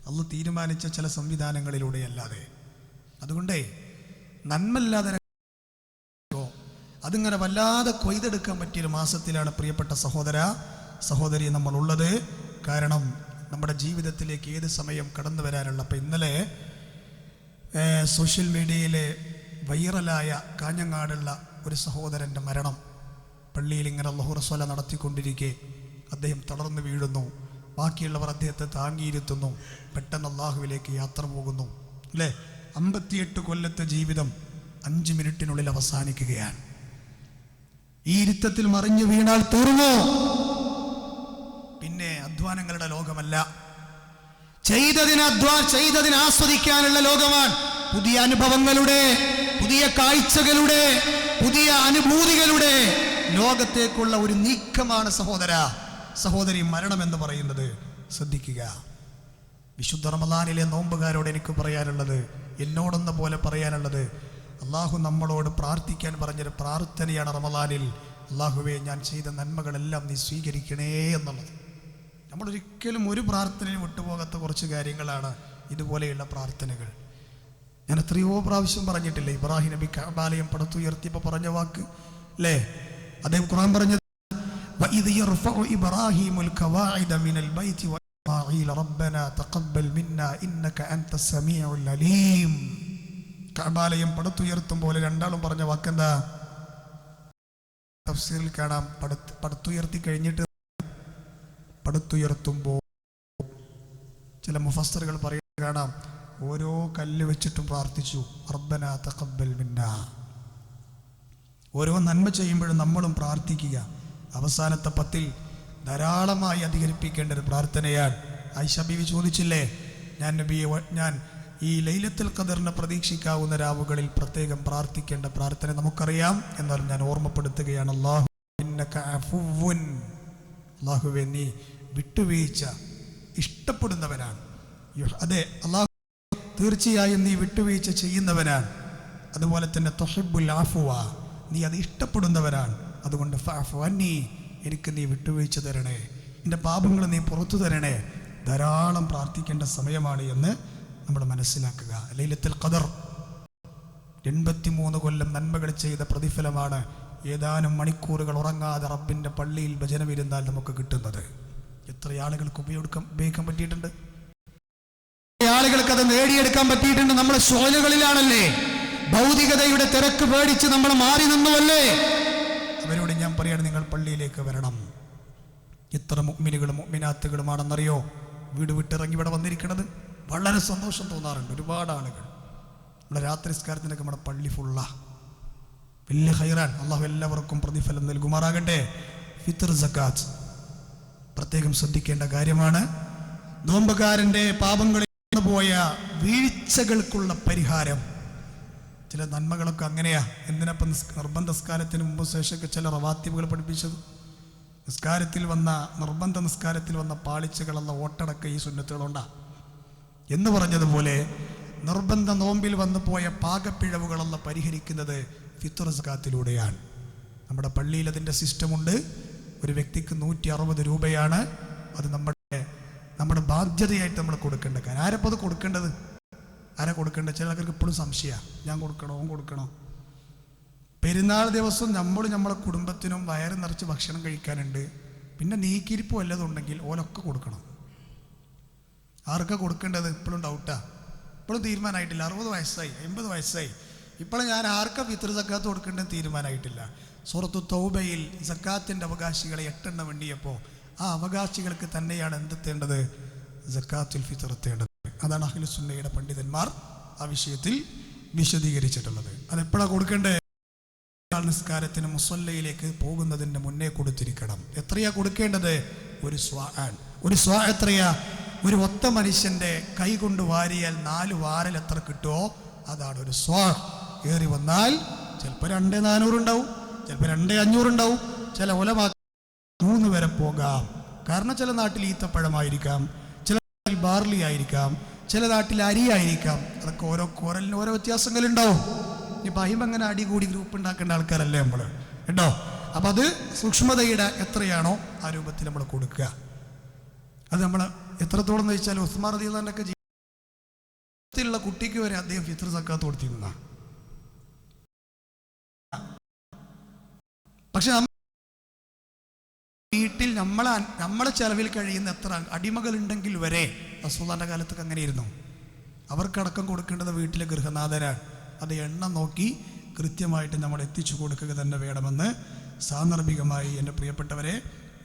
അള്ളാഹു തീരുമാനിച്ച ചില സംവിധാനങ്ങളിലൂടെ അല്ലാതെ. അതുകൊണ്ടേ നന്മല്ലാതെ അതിങ്ങനെ വല്ലാതെ കൊയ്തെടുക്കാൻ പറ്റിയൊരു മാസത്തിലാണ് പ്രിയപ്പെട്ട സഹോദര സഹോദരി നമ്മളുള്ളത്. കാരണം നമ്മുടെ ജീവിതത്തിലേക്ക് ഏത് സമയം കടന്നു വരാനുള്ള. അപ്പം ഇന്നലെ സോഷ്യൽ മീഡിയയിലെ വൈറലായ കാഞ്ഞങ്ങാടുള്ള ഒരു സഹോദരൻ്റെ മരണം, പള്ളിയിൽ ഇങ്ങനെ അല്ലാഹു റസൂല നടത്തിക്കൊണ്ടിരിക്കെ അദ്ദേഹം തളർന്നു വീഴുന്നു. ബാക്കിയുള്ളവർ അദ്ദേഹത്തെ താങ്ങിയിരുത്തുന്നു. പെട്ടെന്ന് അല്ലാഹുവിലേക്ക് യാത്ര പോകുന്നു. അല്ലേ? 58 കൊല്ലത്തെ ജീവിതം 5 മിനിറ്റിനുള്ളിൽ അവസാനിക്കുകയാണ്. ഈ ഇരുത്തത്തിൽ മറിഞ്ഞു വീണാൽ തീർന്നു. പിന്നെ അധ്വാനങ്ങളുടെ ലോകമല്ല, ചെയ്തതിന് ആസ്വദിക്കാനുള്ള ലോകമാണ്. പുതിയ അനുഭവങ്ങളുടെ, പുതിയ കാഴ്ചകളുടെ, പുതിയ അനുഭൂതികളുടെ ലോകത്തേക്കുള്ള ഒരു നീക്കമാണ് സഹോദര സഹോദരി മരണം എന്ന് പറയുന്നത്. ശ്രദ്ധിക്കുക. വിശുദ്ധ റമളാനിലെ നോമ്പുകാരോട് എനിക്ക് പറയാനുള്ളത്, എന്നോടൊന്ന പോലെ പറയാനുള്ളത്, അള്ളാഹു നമ്മളോട് പ്രാർത്ഥിക്കാൻ പറഞ്ഞൊരു പ്രാർത്ഥനയാണ് റമളാനിൽ. അള്ളാഹുവേ, ഞാൻ ചെയ്ത നന്മകളെല്ലാം നീ സ്വീകരിക്കണേ എന്നുള്ളത്. നമ്മളൊരിക്കലും ഒരു പ്രാർത്ഥനയും വിട്ടുപോകാത്ത കുറച്ച് കാര്യങ്ങളാണ് ഇതുപോലെയുള്ള പ്രാർത്ഥനകൾ. ഞാൻ എത്രയോ പ്രാവശ്യം പറഞ്ഞിട്ടില്ലേ, ഇബ്രാഹിം നബി കഅബാലയം പടുത്തുയർത്തിയപ്പോൾ പറഞ്ഞ വാക്ക് അല്ലേ? അദ്ദേഹം ഖുർആൻ പറഞ്ഞത് വഇദ് യർഫഉ ഇബ്രാഹിമുൽ ഖവാഇദ മിനൽ ബൈതി വഇസ്മാഈൽ റബ്ബനാ തഖബ്ബൽ മിന്നാ ഇന്നക അൻതസ് സമീഉൽ അലീം. കഅബാലയം പടുത്തുയർത്തുമ്പോൾ രണ്ടാളും പറഞ്ഞ വാക്കെന്താ? തഫ്സീറിൽ കാണാം, പടുത്തുയർത്തി കഴിഞ്ഞിട്ട് പടുത്തുയർത്തുമ്പോൾ ചില മുഫസ്സിറുകൾ പറയുന്നത് കാണാം, ഓരോ കല്ല് വെച്ചിട്ടും പ്രാർത്ഥിച്ചു, റബ്ബനാ തഖബ്ബൽ മിന്നാ. ഓരോ നന്മ ചെയ്യുമ്പോഴും നമ്മളും പ്രാർത്ഥിക്കുക. അവസാനത്തെ 10 ധാരാളമായി അധികരിപ്പിക്കേണ്ട ഒരു പ്രാർത്ഥനയാണ്. ആയിഷ ബീവി ചോദിച്ചില്ലേ, ഞാൻ ഈ ലൈലത്തുൽ ഖദറിനെ പ്രതീക്ഷിക്കാവുന്ന രാവുകളിൽ പ്രത്യേകം പ്രാർത്ഥിക്കേണ്ട പ്രാർത്ഥന നമുക്കറിയാം. എന്നാൽ ഞാൻ ഓർമ്മപ്പെടുത്തുകയാണ്, അല്ലാഹുവേ, നീ വിട്ടുവീഴ്ച ഇഷ്ടപ്പെടുന്നവനാണ്. അതെ, അല്ലാഹു തീർച്ചയായും നീ വിട്ടുവീഴ്ച ചെയ്യുന്നവനാണ്. അതുപോലെ തന്നെ തുഹിബ്ബുൽ അഫ്വ, നീ അത് ഇഷ്ടപ്പെടുന്നവരാണ്. അതുകൊണ്ട് ഫഅഫു അന്നി, എനിക്ക് നീ വിട്ടുവീഴ്ച തരണേ, എൻ്റെ പാപങ്ങൾ നീ പുറത്തു തരണേ. ധാരാളം പ്രാർത്ഥിക്കേണ്ട സമയമാണ് എന്ന് നമ്മൾ മനസ്സിലാക്കുക. ലൈലത്തുൽ ഖദർ 83 കൊല്ലം നന്മകൾ ചെയ്ത പ്രതിഫലമാണ് ഏതാനും മണിക്കൂറുകൾ ഉറങ്ങാതെ റബ്ബിൻ്റെ പള്ളിയിൽ ഭജനമിരുന്നാൽ നമുക്ക് കിട്ടുന്നത്. എത്ര ആളുകൾക്ക് ഉപയോഗിക്കാൻ പറ്റിയിട്ടുണ്ട്, ആളുകൾക്ക് അത് നേടിയെടുക്കാൻ പറ്റിയിട്ടുണ്ട്. നമ്മൾ ശോലകളിലാണല്ലേ, ഭൗതികതയുടെ തിരക്ക് പേടിച്ച് നമ്മൾ മാറി നിന്നുവല്ലേ. അവരോട് ഞാൻ പറയാണ്, നിങ്ങൾ പള്ളിയിലേക്ക് വരണം. എത്ര മുഅ്മിനുകളും മുഅ്മിനാത്തുകളുമാണെന്നറിയോ വീട് വിട്ടിറങ്ങി ഇവിടെ വന്നിരിക്കുന്നത്. വളരെ സന്തോഷം തോന്നാറുണ്ട്. ഒരുപാട് ആളുകൾ നമ്മുടെ രാത്രി നിസ്കാരത്തിനൊക്കെ നമ്മുടെ പള്ളി ഫുള്ളാ. വലിയ ഖൈറാൻ. അള്ളാഹു എല്ലാവർക്കും പ്രതിഫലം നൽകുമാറാകട്ടെ. ഫിത്ർ സക്കാത്ത് പ്രത്യേകം ശ്രദ്ധിക്കേണ്ട കാര്യമാണ്. നോമ്പുകാരൻ്റെ പാപങ്ങളിൽ പോയ വീഴ്ചകൾക്കുള്ള പരിഹാരം. ചില നന്മകളൊക്കെ അങ്ങനെയാ. എന്തിനപ്പം നിർബന്ധ നിസ്കാരത്തിന് മുമ്പ് ശേഷമൊക്കെ ചില റവാത്തിബുകൾ പഠിപ്പിച്ചത്. നിസ്കാരത്തിൽ വന്ന നിർബന്ധ നിസ്കാരത്തിൽ വന്ന പാളിച്ചകളുള്ള ഓട്ടടക്ക ഈ സുന്നത്തുകളുണ്ടാ എന്ന് പറഞ്ഞതുപോലെ നിർബന്ധ നോമ്പിൽ വന്നു പോയ പാകപ്പിഴവുകളെല്ല പരിഹരിക്കുന്നത് ഫിത്ർ സക്കാത്തിലൂടെയാണ്. നമ്മുടെ പള്ളിയിൽ അതിൻ്റെ സിസ്റ്റമുണ്ട്. ഒരു വ്യക്തിക്ക് 160 രൂപയാണ്. അത് നമ്മുടെ ബാധ്യതയായിട്ട് നമ്മൾ കൊടുക്കേണ്ട കാര്യം. ആരപ്പോൾ അത് കൊടുക്കേണ്ടത്? ആരാ കൊടുക്കേണ്ടത്? ചില ആൾക്കാർക്ക് ഇപ്പോഴും സംശയമാണ്, ഞാൻ കൊടുക്കണോ ഓൻ കൊടുക്കണോ. പെരുന്നാൾ ദിവസം നമ്മളെ കുടുംബത്തിനും വയറ് നിറച്ച് ഭക്ഷണം കഴിക്കാനുണ്ട്. പിന്നെ നീക്കിരിപ്പ് വല്ലതുണ്ടെങ്കിൽ ഓലൊക്കെ കൊടുക്കണം. ആർക്കാ കൊടുക്കേണ്ടത്? ഇപ്പോഴും ഡൗട്ടാ, ഇപ്പോഴും തീരുമാനമായിട്ടില്ല. 60 വയസ്സായി, 80 വയസ്സായി, ഇപ്പോഴും ഞാൻ ആർക്കാ ഫിത്ർ സക്കാത്ത് കൊടുക്കേണ്ടത് തീരുമാനമായിട്ടില്ല. സൂറത്തു തൗബയിൽ സക്കാത്തിൻ്റെ അവകാശികളെ 8 എണ്ണം എണ്ണിയപ്പോൾ ആ അവകാശികൾക്ക് തന്നെയാണ് എന്തെത്തേണ്ടത്? സക്കാത്തുൽ ഫിത്ർ എത്തേണ്ടത്. അതാണ് അഹ്ലുസ് സുന്നയുടെ പണ്ഡിതന്മാർ ആ വിഷയത്തിൽ വിശദീകരിച്ചിട്ടുള്ളത്. അതെപ്പോഴാണ് കൊടുക്കേണ്ടത്? നിസ്കാരത്തിന് മുസല്ലയിലേക്ക് പോകുന്നതിൻ്റെ മുന്നേ കൊടുത്തിരിക്കണം. എത്രയാ കൊടുക്കേണ്ടത്? ഒരു സ്വാ എത്രയാ? ഒരു ഒത്ത മനുഷ്യൻ്റെ കൈ കൊണ്ട് വാരിയാൽ 4 വാരൽ എത്ര കിട്ടുമോ അതാണ് ഒരു സ്വാ. ഏറി വന്നാൽ ചിലപ്പോൾ 2400 ഉണ്ടാവും, ചിലപ്പോൾ 2500 ഉണ്ടാവും. ചില ഉലമാ 3 വരെ പോകാം. കാരണം ചില നാട്ടിൽ ഈത്തപ്പഴമായിരിക്കാം, ചില നാട്ടിൽ ബാർലി ആയിരിക്കാം, ചില നാട്ടിൽ അരിയായിരിക്കാം. അതൊക്കെ ഓരോ കോരലിന് ഓരോ വ്യത്യാസങ്ങളുണ്ടാവും. ഇപ്പം അഹിമങ്ങനെ അടികൂടി ഗ്രൂപ്പ് ഉണ്ടാക്കേണ്ട ആൾക്കാരല്ലേ നമ്മൾ, കേട്ടോ. അപ്പം അത് സൂക്ഷ്മതയുടെ എത്രയാണോ ആ രൂപത്തിൽ നമ്മൾ കൊടുക്കുക. അത് നമ്മൾ എത്രത്തോളം എന്ന് വെച്ചാൽ ഉസ്മാൻ റളിയല്ലാഹുവിനൊക്കെ ജീവിതത്തിലുള്ള കുട്ടിക്ക് വരെ അദ്ദേഹം ഫിത്ർ സക്കാത്ത് കൊടുത്തിരുന്ന. പക്ഷെ വീട്ടിൽ നമ്മളെ ചെലവിൽ കഴിയുന്ന എത്ര അടിമകളുണ്ടെങ്കിൽ വരെ റസൂലുള്ളാഹിന്റെ കാലത്തൊക്കെ അങ്ങനെയായിരുന്നു. അവർക്കടക്കം കൊടുക്കേണ്ടത് വീട്ടിലെ ഗൃഹനാഥരാണ്. അത് എണ്ണം നോക്കി കൃത്യമായിട്ട് നമ്മൾ എത്തിച്ചു കൊടുക്കുക തന്നെ വേണമെന്ന് സാന്ദർഭികമായി എൻ്റെ പ്രിയപ്പെട്ടവരെ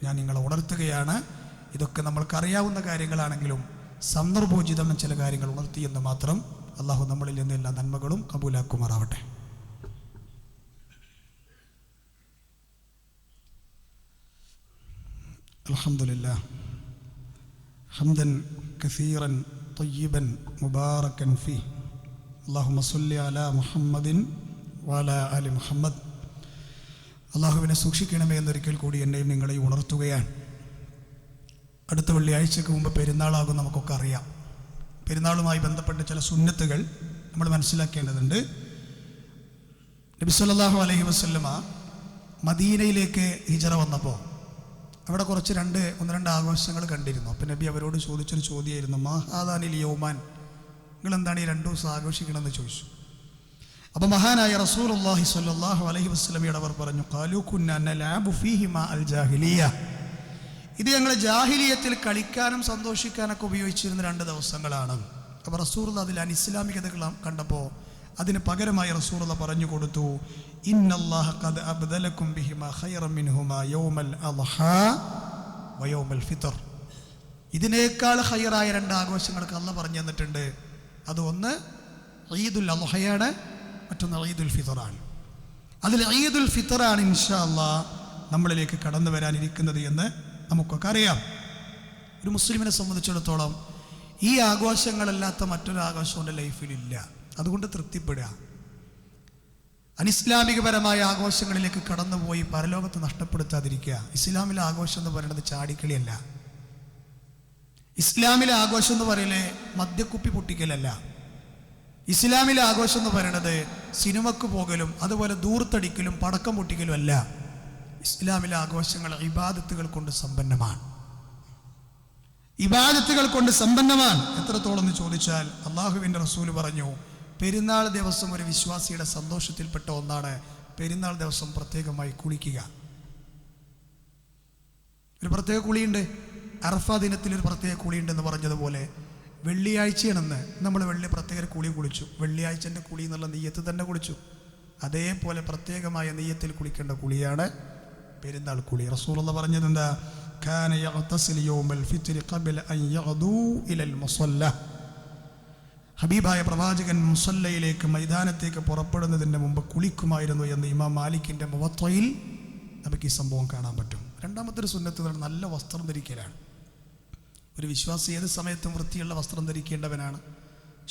ഞാൻ നിങ്ങളെ ഉണർത്തുകയാണ്. ഇതൊക്കെ നമ്മൾക്കറിയാവുന്ന കാര്യങ്ങളാണെങ്കിലും സന്ദർഭോചിതം ചില കാര്യങ്ങൾ ഉണർത്തിയെന്ന് മാത്രം. അള്ളാഹു നമ്മളിൽ നിന്ന് എല്ലാ നന്മകളും കബൂലാക്കുമാറാവട്ടെ. അൽഹംദുലില്ലാ ഹംദൻ കസീറൻ തയ്യിബൻ മുബാറകൻ ഫീ. അല്ലാഹുമ്മ സ്വല്ലി അലാ മുഹമ്മദിൻ വഅലാ ആലി മുഹമ്മദ്. അള്ളാഹുവിനെ സൂക്ഷിക്കണമേ എന്നൊരിക്കൽ കൂടി എന്നെയും നിങ്ങളെയും ഉണർത്തുകയാണ്. അടുത്ത വെള്ളിയാഴ്ചക്ക് മുമ്പ് പെരുന്നാളാകും, നമുക്കൊക്കെ അറിയാം. പെരുന്നാളുമായി ബന്ധപ്പെട്ട ചില സുന്നത്തുകൾ നമ്മൾ മനസ്സിലാക്കേണ്ടതുണ്ട്. നബി സല്ലല്ലാഹു അലൈഹി വസല്ലമ മദീനയിലേക്ക് ഹിജറ വന്നപ്പോൾ അവിടെ കുറച്ച് 1-2 ആഘോഷങ്ങൾ കണ്ടിരുന്നു. അപ്പം നബി അവരോട് ചോദിച്ചൊരു ചോദ്യമായിരുന്നു, മാ ഹാദാനിൽ യൗമാൻ, നിങ്ങളെന്താണ് ഈ 2 ദിവസം ആഘോഷിക്കണമെന്ന് ചോദിച്ചു. അപ്പോൾ മഹാനായ റസൂലുള്ളാഹി സ്വല്ലല്ലാഹു അലൈഹി വസല്ലമയോട് അവർ പറഞ്ഞു, ഖാലൂ കുന്നാ നലഅബു ഫീഹിമാ അൽ ജാഹിലിയ, ഇത് ഞങ്ങൾ ജാഹിലിയത്തിൽ കളിക്കാനും സന്തോഷിക്കാനൊക്കെ ഉപയോഗിച്ചിരുന്ന 2 ദിവസങ്ങളാണ്. അപ്പോൾ റസൂലുള്ളാഹി അതിൽ അനിസ്ലാമികതകൾ കണ്ടപ്പോൾ അതിന് പകരമായി റസൂലുള്ളാഹി പറഞ്ഞു കൊടുത്തു, ഇന്നല്ലാഹ ഖദ് അബ്ദലകും ബിഹിമാ ഖൈറൻ മിൻഹുമാ യൗമൽ അദ്ഹാ വ യൗമൽ ഫിത്ർ. ഇതിനേക്കാൾ ഖൈറായ 2 ആഘോഷങ്ങൾക്ക് അല്ലാഹ് പറഞ്ഞു തന്നിട്ടുണ്ട്. അത് ഒന്ന് ഈദുൽ അദ്ഹയാണ്, മറ്റൊന്ന് ഈദുൽ ഫിത്റാണ്. അതിൽ ഈദുൽ ഫിത്റാണ് ഇൻഷാ അല്ലാഹ് നമ്മളിലേക്ക് കടന്നു വരാനിരിക്കുന്നത് എന്ന് നമുക്കൊക്കെ അറിയാം. ഒരു മുസ്ലിമിനെ സംബന്ധിച്ചിടത്തോളം ഈ ആഘോഷങ്ങളല്ലാത്ത മറ്റൊരു ആഘോഷം എൻ്റെ ലൈഫിലില്ല. അതുകൊണ്ട് തൃപ്തിപ്പെടുക. അനിസ്ലാമികപരമായ ആഘോഷങ്ങളിലേക്ക് കടന്നുപോയി പരലോകത്ത് നഷ്ടപ്പെടുത്താതിരിക്കുക. ഇസ്ലാമിലെ ആഘോഷം എന്ന് പറയുന്നത് ചാടിക്കളിയല്ല. ഇസ്ലാമിലെ ആഘോഷം എന്ന് പറയലേ മദ്യക്കുപ്പി പൊട്ടിക്കലല്ല, ഇസ്ലാമിലെ ആഘോഷം എന്ന് പറയുന്നത് സിനിമക്ക് പോകലും അതുപോലെ ദൂർത്തടിക്കലും പടക്കം പൊട്ടിക്കലും അല്ല. ഇസ്ലാമിലെ ആഘോഷങ്ങൾ ഇബാദത്തുകൾ കൊണ്ട് സമ്പന്നമാണ്. ഇബാദത്തുകൾ കൊണ്ട് സമ്പന്നമാണ്. എത്രത്തോളം എന്ന് ചോദിച്ചാൽ അള്ളാഹുവിൻ്റെ റസൂല് പറഞ്ഞു, പെരുന്നാൾ ദിവസം ഒരു വിശ്വാസിയുടെ സന്തോഷത്തിൽപ്പെട്ട ഒന്നാണ് പെരുന്നാൾ ദിവസം പ്രത്യേകമായി കുളിക്കുക. ഒരു പ്രത്യേക കുളിയുണ്ട്. അറഫ ദിനത്തിൽ ഒരു പ്രത്യേക കുളിയുണ്ടെന്ന് പറഞ്ഞതുപോലെ വെള്ളിയാഴ്ചയാണെന്ന് നമ്മൾ പ്രത്യേക കുളി കുളിച്ചു. വെള്ളിയാഴ്ചൻ്റെ കുളി എന്നുള്ള നെയ്യത്ത് തന്നെ കുളിച്ചു. അതേപോലെ പ്രത്യേകമായ നെയ്യത്തിൽ കുളിക്കേണ്ട കുളിയാണ് പെരുന്നാൾ കുളി. റസൂലുള്ളാഹി പറഞ്ഞത് എന്താ? കാന യഗ്തസിൽ യൗമൽ ഫിത്രി ഖബല അൻ യഗ്ദൂ ഇലൽ മുസല്ല. ഹബീബായ പ്രവാചകൻ മുസല്ലയിലേക്ക് മൈതാനത്തേക്ക് പുറപ്പെടുന്നതിന് മുമ്പ് കുളിക്കുമായിരുന്നു എന്ന് ഇമാം മാലിക്കിൻ്റെ മുവത്തയിൽ നമുക്ക് ഈ സംഭവം കാണാൻ പറ്റും. രണ്ടാമത്തെ ഒരു സുന്നത്ത് നല്ല വസ്ത്രം ധരിക്കലാണ്. ഒരു വിശ്വാസി ഏത് സമയത്തും വൃത്തിയുള്ള വസ്ത്രം ധരിക്കേണ്ടവനാണ്,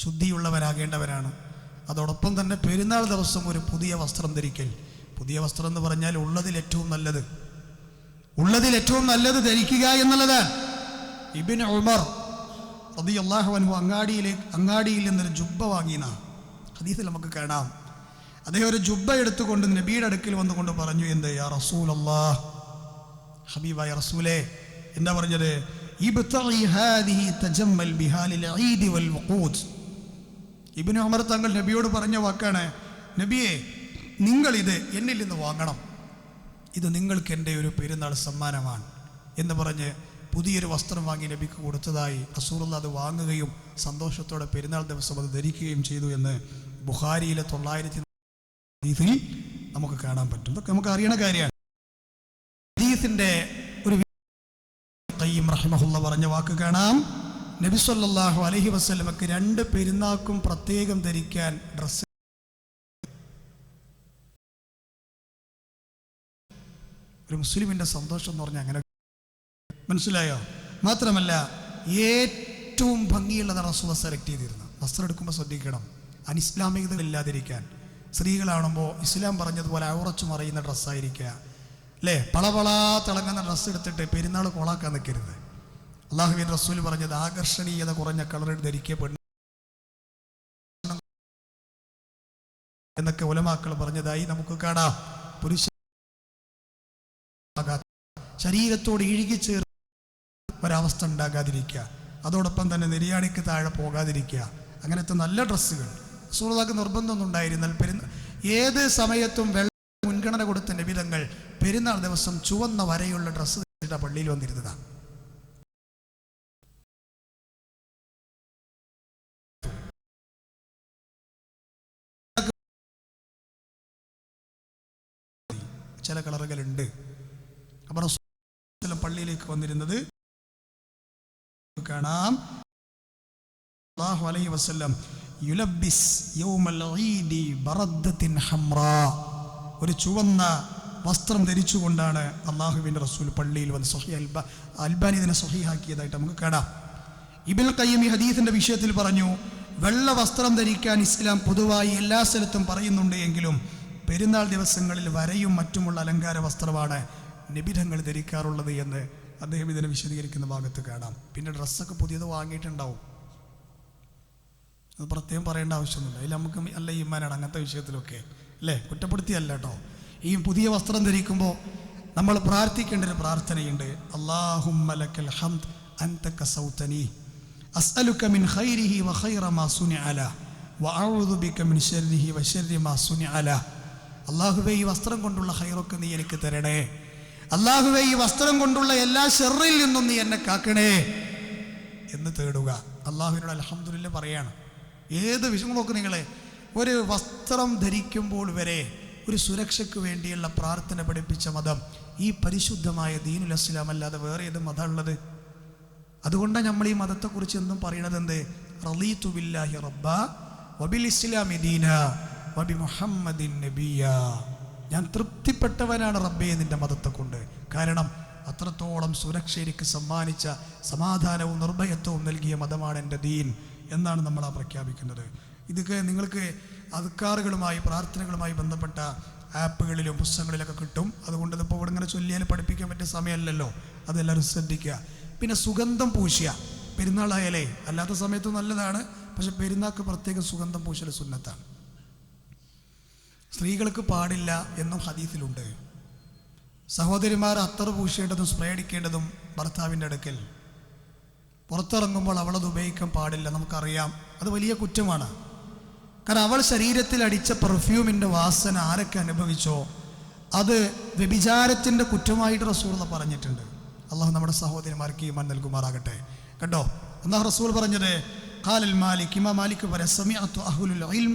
ശുദ്ധിയുള്ളവനാകേണ്ടവനാണ്. അതോടൊപ്പം തന്നെ പെരുന്നാൾ ദിവസം ഒരു പുതിയ വസ്ത്രം ധരിക്കൽ. പുതിയ വസ്ത്രം എന്ന് പറഞ്ഞാൽ ഉള്ളതിൽ ഏറ്റവും നല്ലത് ധരിക്കുക എന്നുള്ളതാണ്. ഇബ്നു ഉമർ റളിയല്ലാഹു അൻഹു അങ്ങാടിയിൽ നിന്നൊരു ജുബ്ബ വാങ്ങിന ഹദീസിൽ നമുക്ക് കാണാം. അദ്ദേഹം ഒരു ജുബ്ബ എടുത്തുകൊണ്ട് നബിയുടെ അടുക്കൽ വന്നുകൊണ്ട് പറഞ്ഞു, എന്ത് യാ റസൂലല്ലാഹ്, ഹബീബായ റസൂലേ, എന്താ പറഞ്ഞത്? ഇബ്തഗി ഹാദിഹി തജമ്മൽ ബിഹാലിൽ ഈദ് വൽ വഖൂദ്. ഇബ്നു ഉമർ തങ്ങൾ നബിയോട് പറഞ്ഞ വാക്കാണ്, നബിയെ, നിങ്ങൾ ഇത് എന്നിൽ നിന്ന് വാങ്ങണം, ഇത് നിങ്ങൾക്ക് എൻ്റെ ഒരു പെരുന്നാൾ സമ്മാനമാണ് എന്ന് പറഞ്ഞ് പുതിയൊരു വസ്ത്രം വാങ്ങി നബിക്ക് കൊടുത്തതായി റസൂലുള്ളാഹി അത് വാങ്ങുകയും സന്തോഷത്തോടെ പെരുന്നാൾ ദിവസം അത് ധരിക്കുകയും ചെയ്തു എന്ന് ബുഖാരിയിലെ 900 ഹദീസിൽ നമുക്ക് കാണാൻ പറ്റും. ഇതൊക്കെ നമുക്ക് അറിയണ കാര്യമാണ്. ഹദീസിൻ്റെ ഒരു ഖയ്യിം റഹിമഹുല്ലാഹ് പറഞ്ഞ വാക്ക് കാണാം. നബി സല്ലല്ലാഹു അലൈഹി വസല്ലമക്ക് 2 പെരുന്നാൾക്കും പ്രത്യേകം ധരിക്കാൻ ഡ്രസ്സ്. ഒരു മുസ്ലിമിൻ്റെ സന്തോഷം എന്ന് പറഞ്ഞാൽ അങ്ങനെ, മനസ്സിലായോ? മാത്രമല്ല ഏറ്റവും ഭംഗിയുള്ളതാണ് റസൂൽ സെലക്ട് ചെയ്തിരുന്നത്. വസ്ത്രം എടുക്കുമ്പോൾ ശ്രദ്ധിക്കണം, അനിസ്ലാമികതകളില്ലാതിരിക്കാൻ. സ്ത്രീകളാണുമ്പോൾ ഇസ്ലാം പറഞ്ഞതുപോലെ ഔറച്ചു മറയുന്ന ഡ്രസ്സായിരിക്കുക, അല്ലേ? പളപളാ തിളങ്ങുന്ന ഡ്രസ്സ് എടുത്തിട്ട് പെരുന്നാൾ കോളാക്കാൻ നിൽക്കരുത്. അള്ളാഹുവിൻ്റെ റസൂൽ പറഞ്ഞത് ആകർഷണീയത കുറഞ്ഞ കളർ ധരിക്കപ്പെടുന്നു എന്നൊക്കെ ഉലമാക്കൾ പറഞ്ഞതായി നമുക്ക് കാണാം. പുരുഷ ശരീരത്തോട് ഇഴുകിച്ചേർ ഒരവസ്ഥ ഉണ്ടാകാതിരിക്കുക, അതോടൊപ്പം തന്നെ നിര്യാണിക്ക് താഴെ പോകാതിരിക്കുക, അങ്ങനത്തെ നല്ല ഡ്രസ്സുകൾ റസൂലുള്ളാഹിക്ക് നിർബന്ധമൊന്നും ഉണ്ടായിരുന്നാൽ ഏത് സമയത്തും മുൻഗണന കൊടുത്ത നബി തങ്ങൾ പെരുന്നാൾ ദിവസം ചുവന്ന വരയുള്ള ഡ്രസ്സ് ധരിച്ചിട്ട് പള്ളിയിൽ വന്നിരുന്നതാണ്. ചില കളറുകളുണ്ട്. അപ്പോൾ റസൂൽ പള്ളിയിലേക്ക് വന്നിരുന്നത് കാണാം. സല്ലല്ലാഹു അലൈഹി വസല്ലം യുലബ്ബിസ് യൗമൽ ഈദി ബറദ്ദത്തിൻ ഹംറാ, ഒരു ചുവന്ന വസ്ത്രം ധരിച്ചുകൊണ്ടാണ് അള്ളാഹുവിൻ്റെ റസൂൽ പള്ളിയിൽ വന്ന്. അൽബാനി ഇതിനെ സ്വഹീഹാക്കിയതായിട്ട് നമുക്ക് കാണാം. ഇബ്നുൽ ഖയ്യിം ഈ ഹദീസിൻ്റെ വിഷയത്തിൽ പറഞ്ഞു, വെള്ള വസ്ത്രം ധരിക്കാൻ ഇസ്ലാം പൊതുവായി എല്ലാ സ്ഥലത്തും പറയുന്നുണ്ട് എങ്കിലും പെരുന്നാൾ ദിവസങ്ങളിൽ വരയും മറ്റുമുള്ള അലങ്കാര വസ്ത്രമാണ് നബിതങ്ങൾ ധരിക്കാറുള്ളത് എന്ന് അദ്ദേഹം ഇതിനെ വിശദീകരിക്കുന്ന ഭാഗത്ത് കാണാം. പിന്നെ ഡ്രസ്സൊക്കെ പുതിയത് വാങ്ങിയിട്ടുണ്ടാവും, അത് പ്രത്യേകം പറയേണ്ട ആവശ്യമൊന്നുമില്ല. അതിൽ നമുക്ക് നല്ല ഈമാനാണ് അങ്ങനത്തെ വിഷയത്തിലൊക്കെ, അല്ലേ? കുറ്റപ്പെടുത്തിയല്ല കേട്ടോ. ഈ പുതിയ വസ്ത്രം ധരിക്കുമ്പോൾ നമ്മൾ പ്രാർത്ഥിക്കേണ്ട ഒരു പ്രാർത്ഥനയുണ്ട്. അല്ലാഹുമ്മ ലക്കൽ ഹംദ് അൻത കസൗതനി അസ്അലുക മിൻ ഖൈരിഹി വ ഖൈറ മാ സുനിഅ ലഹു വ അഊദു ബിക മിൻ ശർരിഹി വ ശർരി മാ സുനിഅ ലഹു. അല്ലാഹുവേ, ഈ വസ്ത്രം കൊണ്ടുള്ള ഖൈറൊക്കെ നീ എനിക്ക് തരണേ. അല്ലാഹുവേ, ഈ വസ്ത്രം കൊണ്ടുള്ള എല്ലാ ശർറിൽ നിന്നും നീ എന്നെ കാക്കണേ എന്ന് തേടുക. അല്ലാഹുവിനോട് അൽഹംദുലില്ലാഹ് പറയാണ്. ഏത് വിഷയം നോക്ക് നിങ്ങളെ, ഒരു വസ്ത്രം ധരിക്കുമ്പോൾ വരെ ഒരു സുരക്ഷയ്ക്ക് വേണ്ടിയുള്ള പ്രാർത്ഥന പഠിപ്പിച്ച മതം ഈ പരിശുദ്ധമായ ദീനുൽ ഇസ്ലാം അല്ലാതെ വേറെ ഏത് മതം ഉള്ളത്? അതുകൊണ്ടാണ് നമ്മൾ ഈ മതത്തെക്കുറിച്ച് എന്നും പറയണത് എന്ത്? റളീതു ബില്ലാഹി റബ്ബ വബിൽ ഇസ്ലാമി ദീന വബി മുഹമ്മദിൻ നബിയ. ഞാൻ തൃപ്തിപ്പെട്ടവനാണ് റബ്ബേ നിന്റെ മതത്തെ കൊണ്ട്. കാരണം അത്രത്തോളം സുരക്ഷ എനിക്ക് സമ്മാനിച്ച, സമാധാനവും നിർഭയത്വവും നൽകിയ മതമാണ് എൻ്റെ ദീൻ എന്നാണ് നമ്മൾ പ്രഖ്യാപിക്കുന്നത്. ഇതൊക്കെ നിങ്ങൾക്ക് അദ്കാറുകളുമായി പ്രാർത്ഥനകളുമായി ബന്ധപ്പെട്ട ആപ്പുകളിലും പുസ്തകങ്ങളിലൊക്കെ കിട്ടും. അതുകൊണ്ട് ഇതിപ്പോൾ ഇവിടെ ഇങ്ങനെ ചൊല്ലിയാൽ പഠിപ്പിക്കാൻ പറ്റിയ സമയമല്ലല്ലോ, അതെല്ലാവരും ശ്രദ്ധിക്കുക. പിന്നെ സുഗന്ധം പൂശുക പെരുന്നാളായാലേ, അല്ലാത്ത സമയത്ത് നല്ലതാണ്. പക്ഷെ പെരുന്നാൾക്ക് പ്രത്യേക സുഗന്ധം പൂശൽ സുന്നത്താണ്. സ്ത്രീകൾക്ക് പാടില്ല എന്നും ഹദീസിലുണ്ട്. സഹോദരിമാർ അത്തർ പൂശേണ്ടതും സ്പ്രേ അടിക്കേണ്ടതും ഭർത്താവിൻ്റെ അടുക്കൽ. പുറത്തിറങ്ങുമ്പോൾ അവളത് ഉപയോഗിക്കാൻ പാടില്ല, നമുക്കറിയാം. അത് വലിയ കുറ്റമാണ്. കാരണം അവൾ ശരീരത്തിൽ അടിച്ച പെർഫ്യൂമിൻ്റെ വാസന ആരൊക്കെ അനുഭവിച്ചോ അത് വ്യഭിചാരത്തിൻ്റെ കുറ്റമായിട്ട് റസൂൽ പറഞ്ഞിട്ടുണ്ട്. അള്ളാഹു നമ്മുടെ സഹോദരിമാർക്ക് ഈമാൻ നൽകുമാറാകട്ടെ. കണ്ടോ, അല്ലാഹു റസൂൽ പറഞ്ഞത് ഖാലൽ മാലിക്, ഇമാം മാലിക് പറയാ, സമിഅതു അഹ്ലുൽ ഇൽം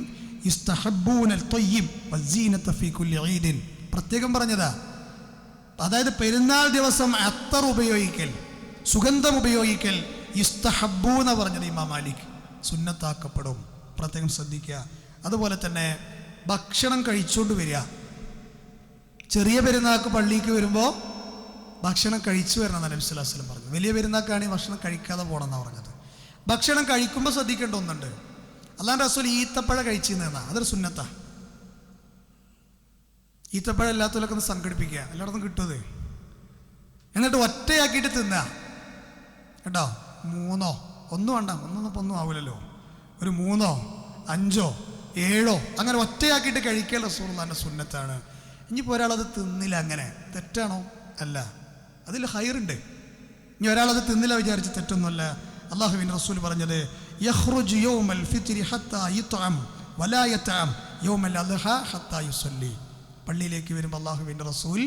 യസ്തഹബ്ബൂനൽ തയ്യിബ് വസ്സീനത ഫീ കുല്ലി ഈദിൻ. പ്രത്യേകം പറഞ്ഞതാ. അതായത് പെരുന്നാൾ ദിവസം അത്തർ ഉപയോഗിക്കൽ, സുഗന്ധം ഉപയോഗിക്കൽ യസ്തഹബ്ബൂ എന്ന് പറഞ്ഞത് ഇമാം മാലിക്, സുന്നത്താക്കപ്പെടും. പ്രത്യേകം ശ്രദ്ധിക്കുക. അതുപോലെ തന്നെ ഭക്ഷണം കഴിച്ചുകൊണ്ട് വരിക. ചെറിയ പെരുന്നാൾക്ക് പള്ളിക്ക് വരുമ്പോൾ ഭക്ഷണം കഴിച്ചു വരണം നബി സല്ലല്ലാഹു അലൈഹി വസല്ലം പറഞ്ഞു. വലിയ പെരുന്നാൾക്കാണെങ്കിൽ ഭക്ഷണം കഴിക്കാതെ പോകണമെന്നാണ് പറഞ്ഞത്. ഭക്ഷണം കഴിക്കുമ്പോൾ ശ്രദ്ധിക്കേണ്ട ഒന്നുണ്ട്. അല്ലാണ്ട് റസൂൽ ഈത്തപ്പഴം കഴിച്ചിരുന്നതാണ്, അതൊരു സുന്നത്താ. ഈത്തപ്പഴം എല്ലാത്തിലൊക്കെ ഒന്ന് സംഘടിപ്പിക്കുക, എല്ലായിടത്തും കിട്ടുന്നത്. എന്നിട്ട് ഒറ്റയാക്കിയിട്ട് തിന്നുക കേട്ടോ. 3 ഒന്നും വേണ്ട, ഒന്നും ആവില്ലല്ലോ. ഒരു 3 5 7 അങ്ങനെ ഒറ്റയാക്കിയിട്ട് കഴിക്കൽ റസൂലുള്ളാഹിന്റെ സുന്നത്താണ്. ഇനിയിപ്പോൾ ഒരാളത് തിന്നില്ല, അങ്ങനെ തെറ്റാണോ? അല്ല, അതിൽ ഹൈറുണ്ട്. ഇനി ഒരാളത് തിന്നില്ല വിചാരിച്ച് തെറ്റൊന്നുമല്ല. അല്ലാഹുവിൻ്റെ റസൂൽ പറഞ്ഞത് യഖ്റുജു യൗമൽ ഫിത്രി ഹത്താ യുത്അം വലാ യത്അം യൗമൽ അദ്ഹാ ഹത്താ യുസല്ലി. പള്ളിയിലേക്ക് വരുമ്പോൾ അല്ലാഹുവിൻ്റെ റസൂൽ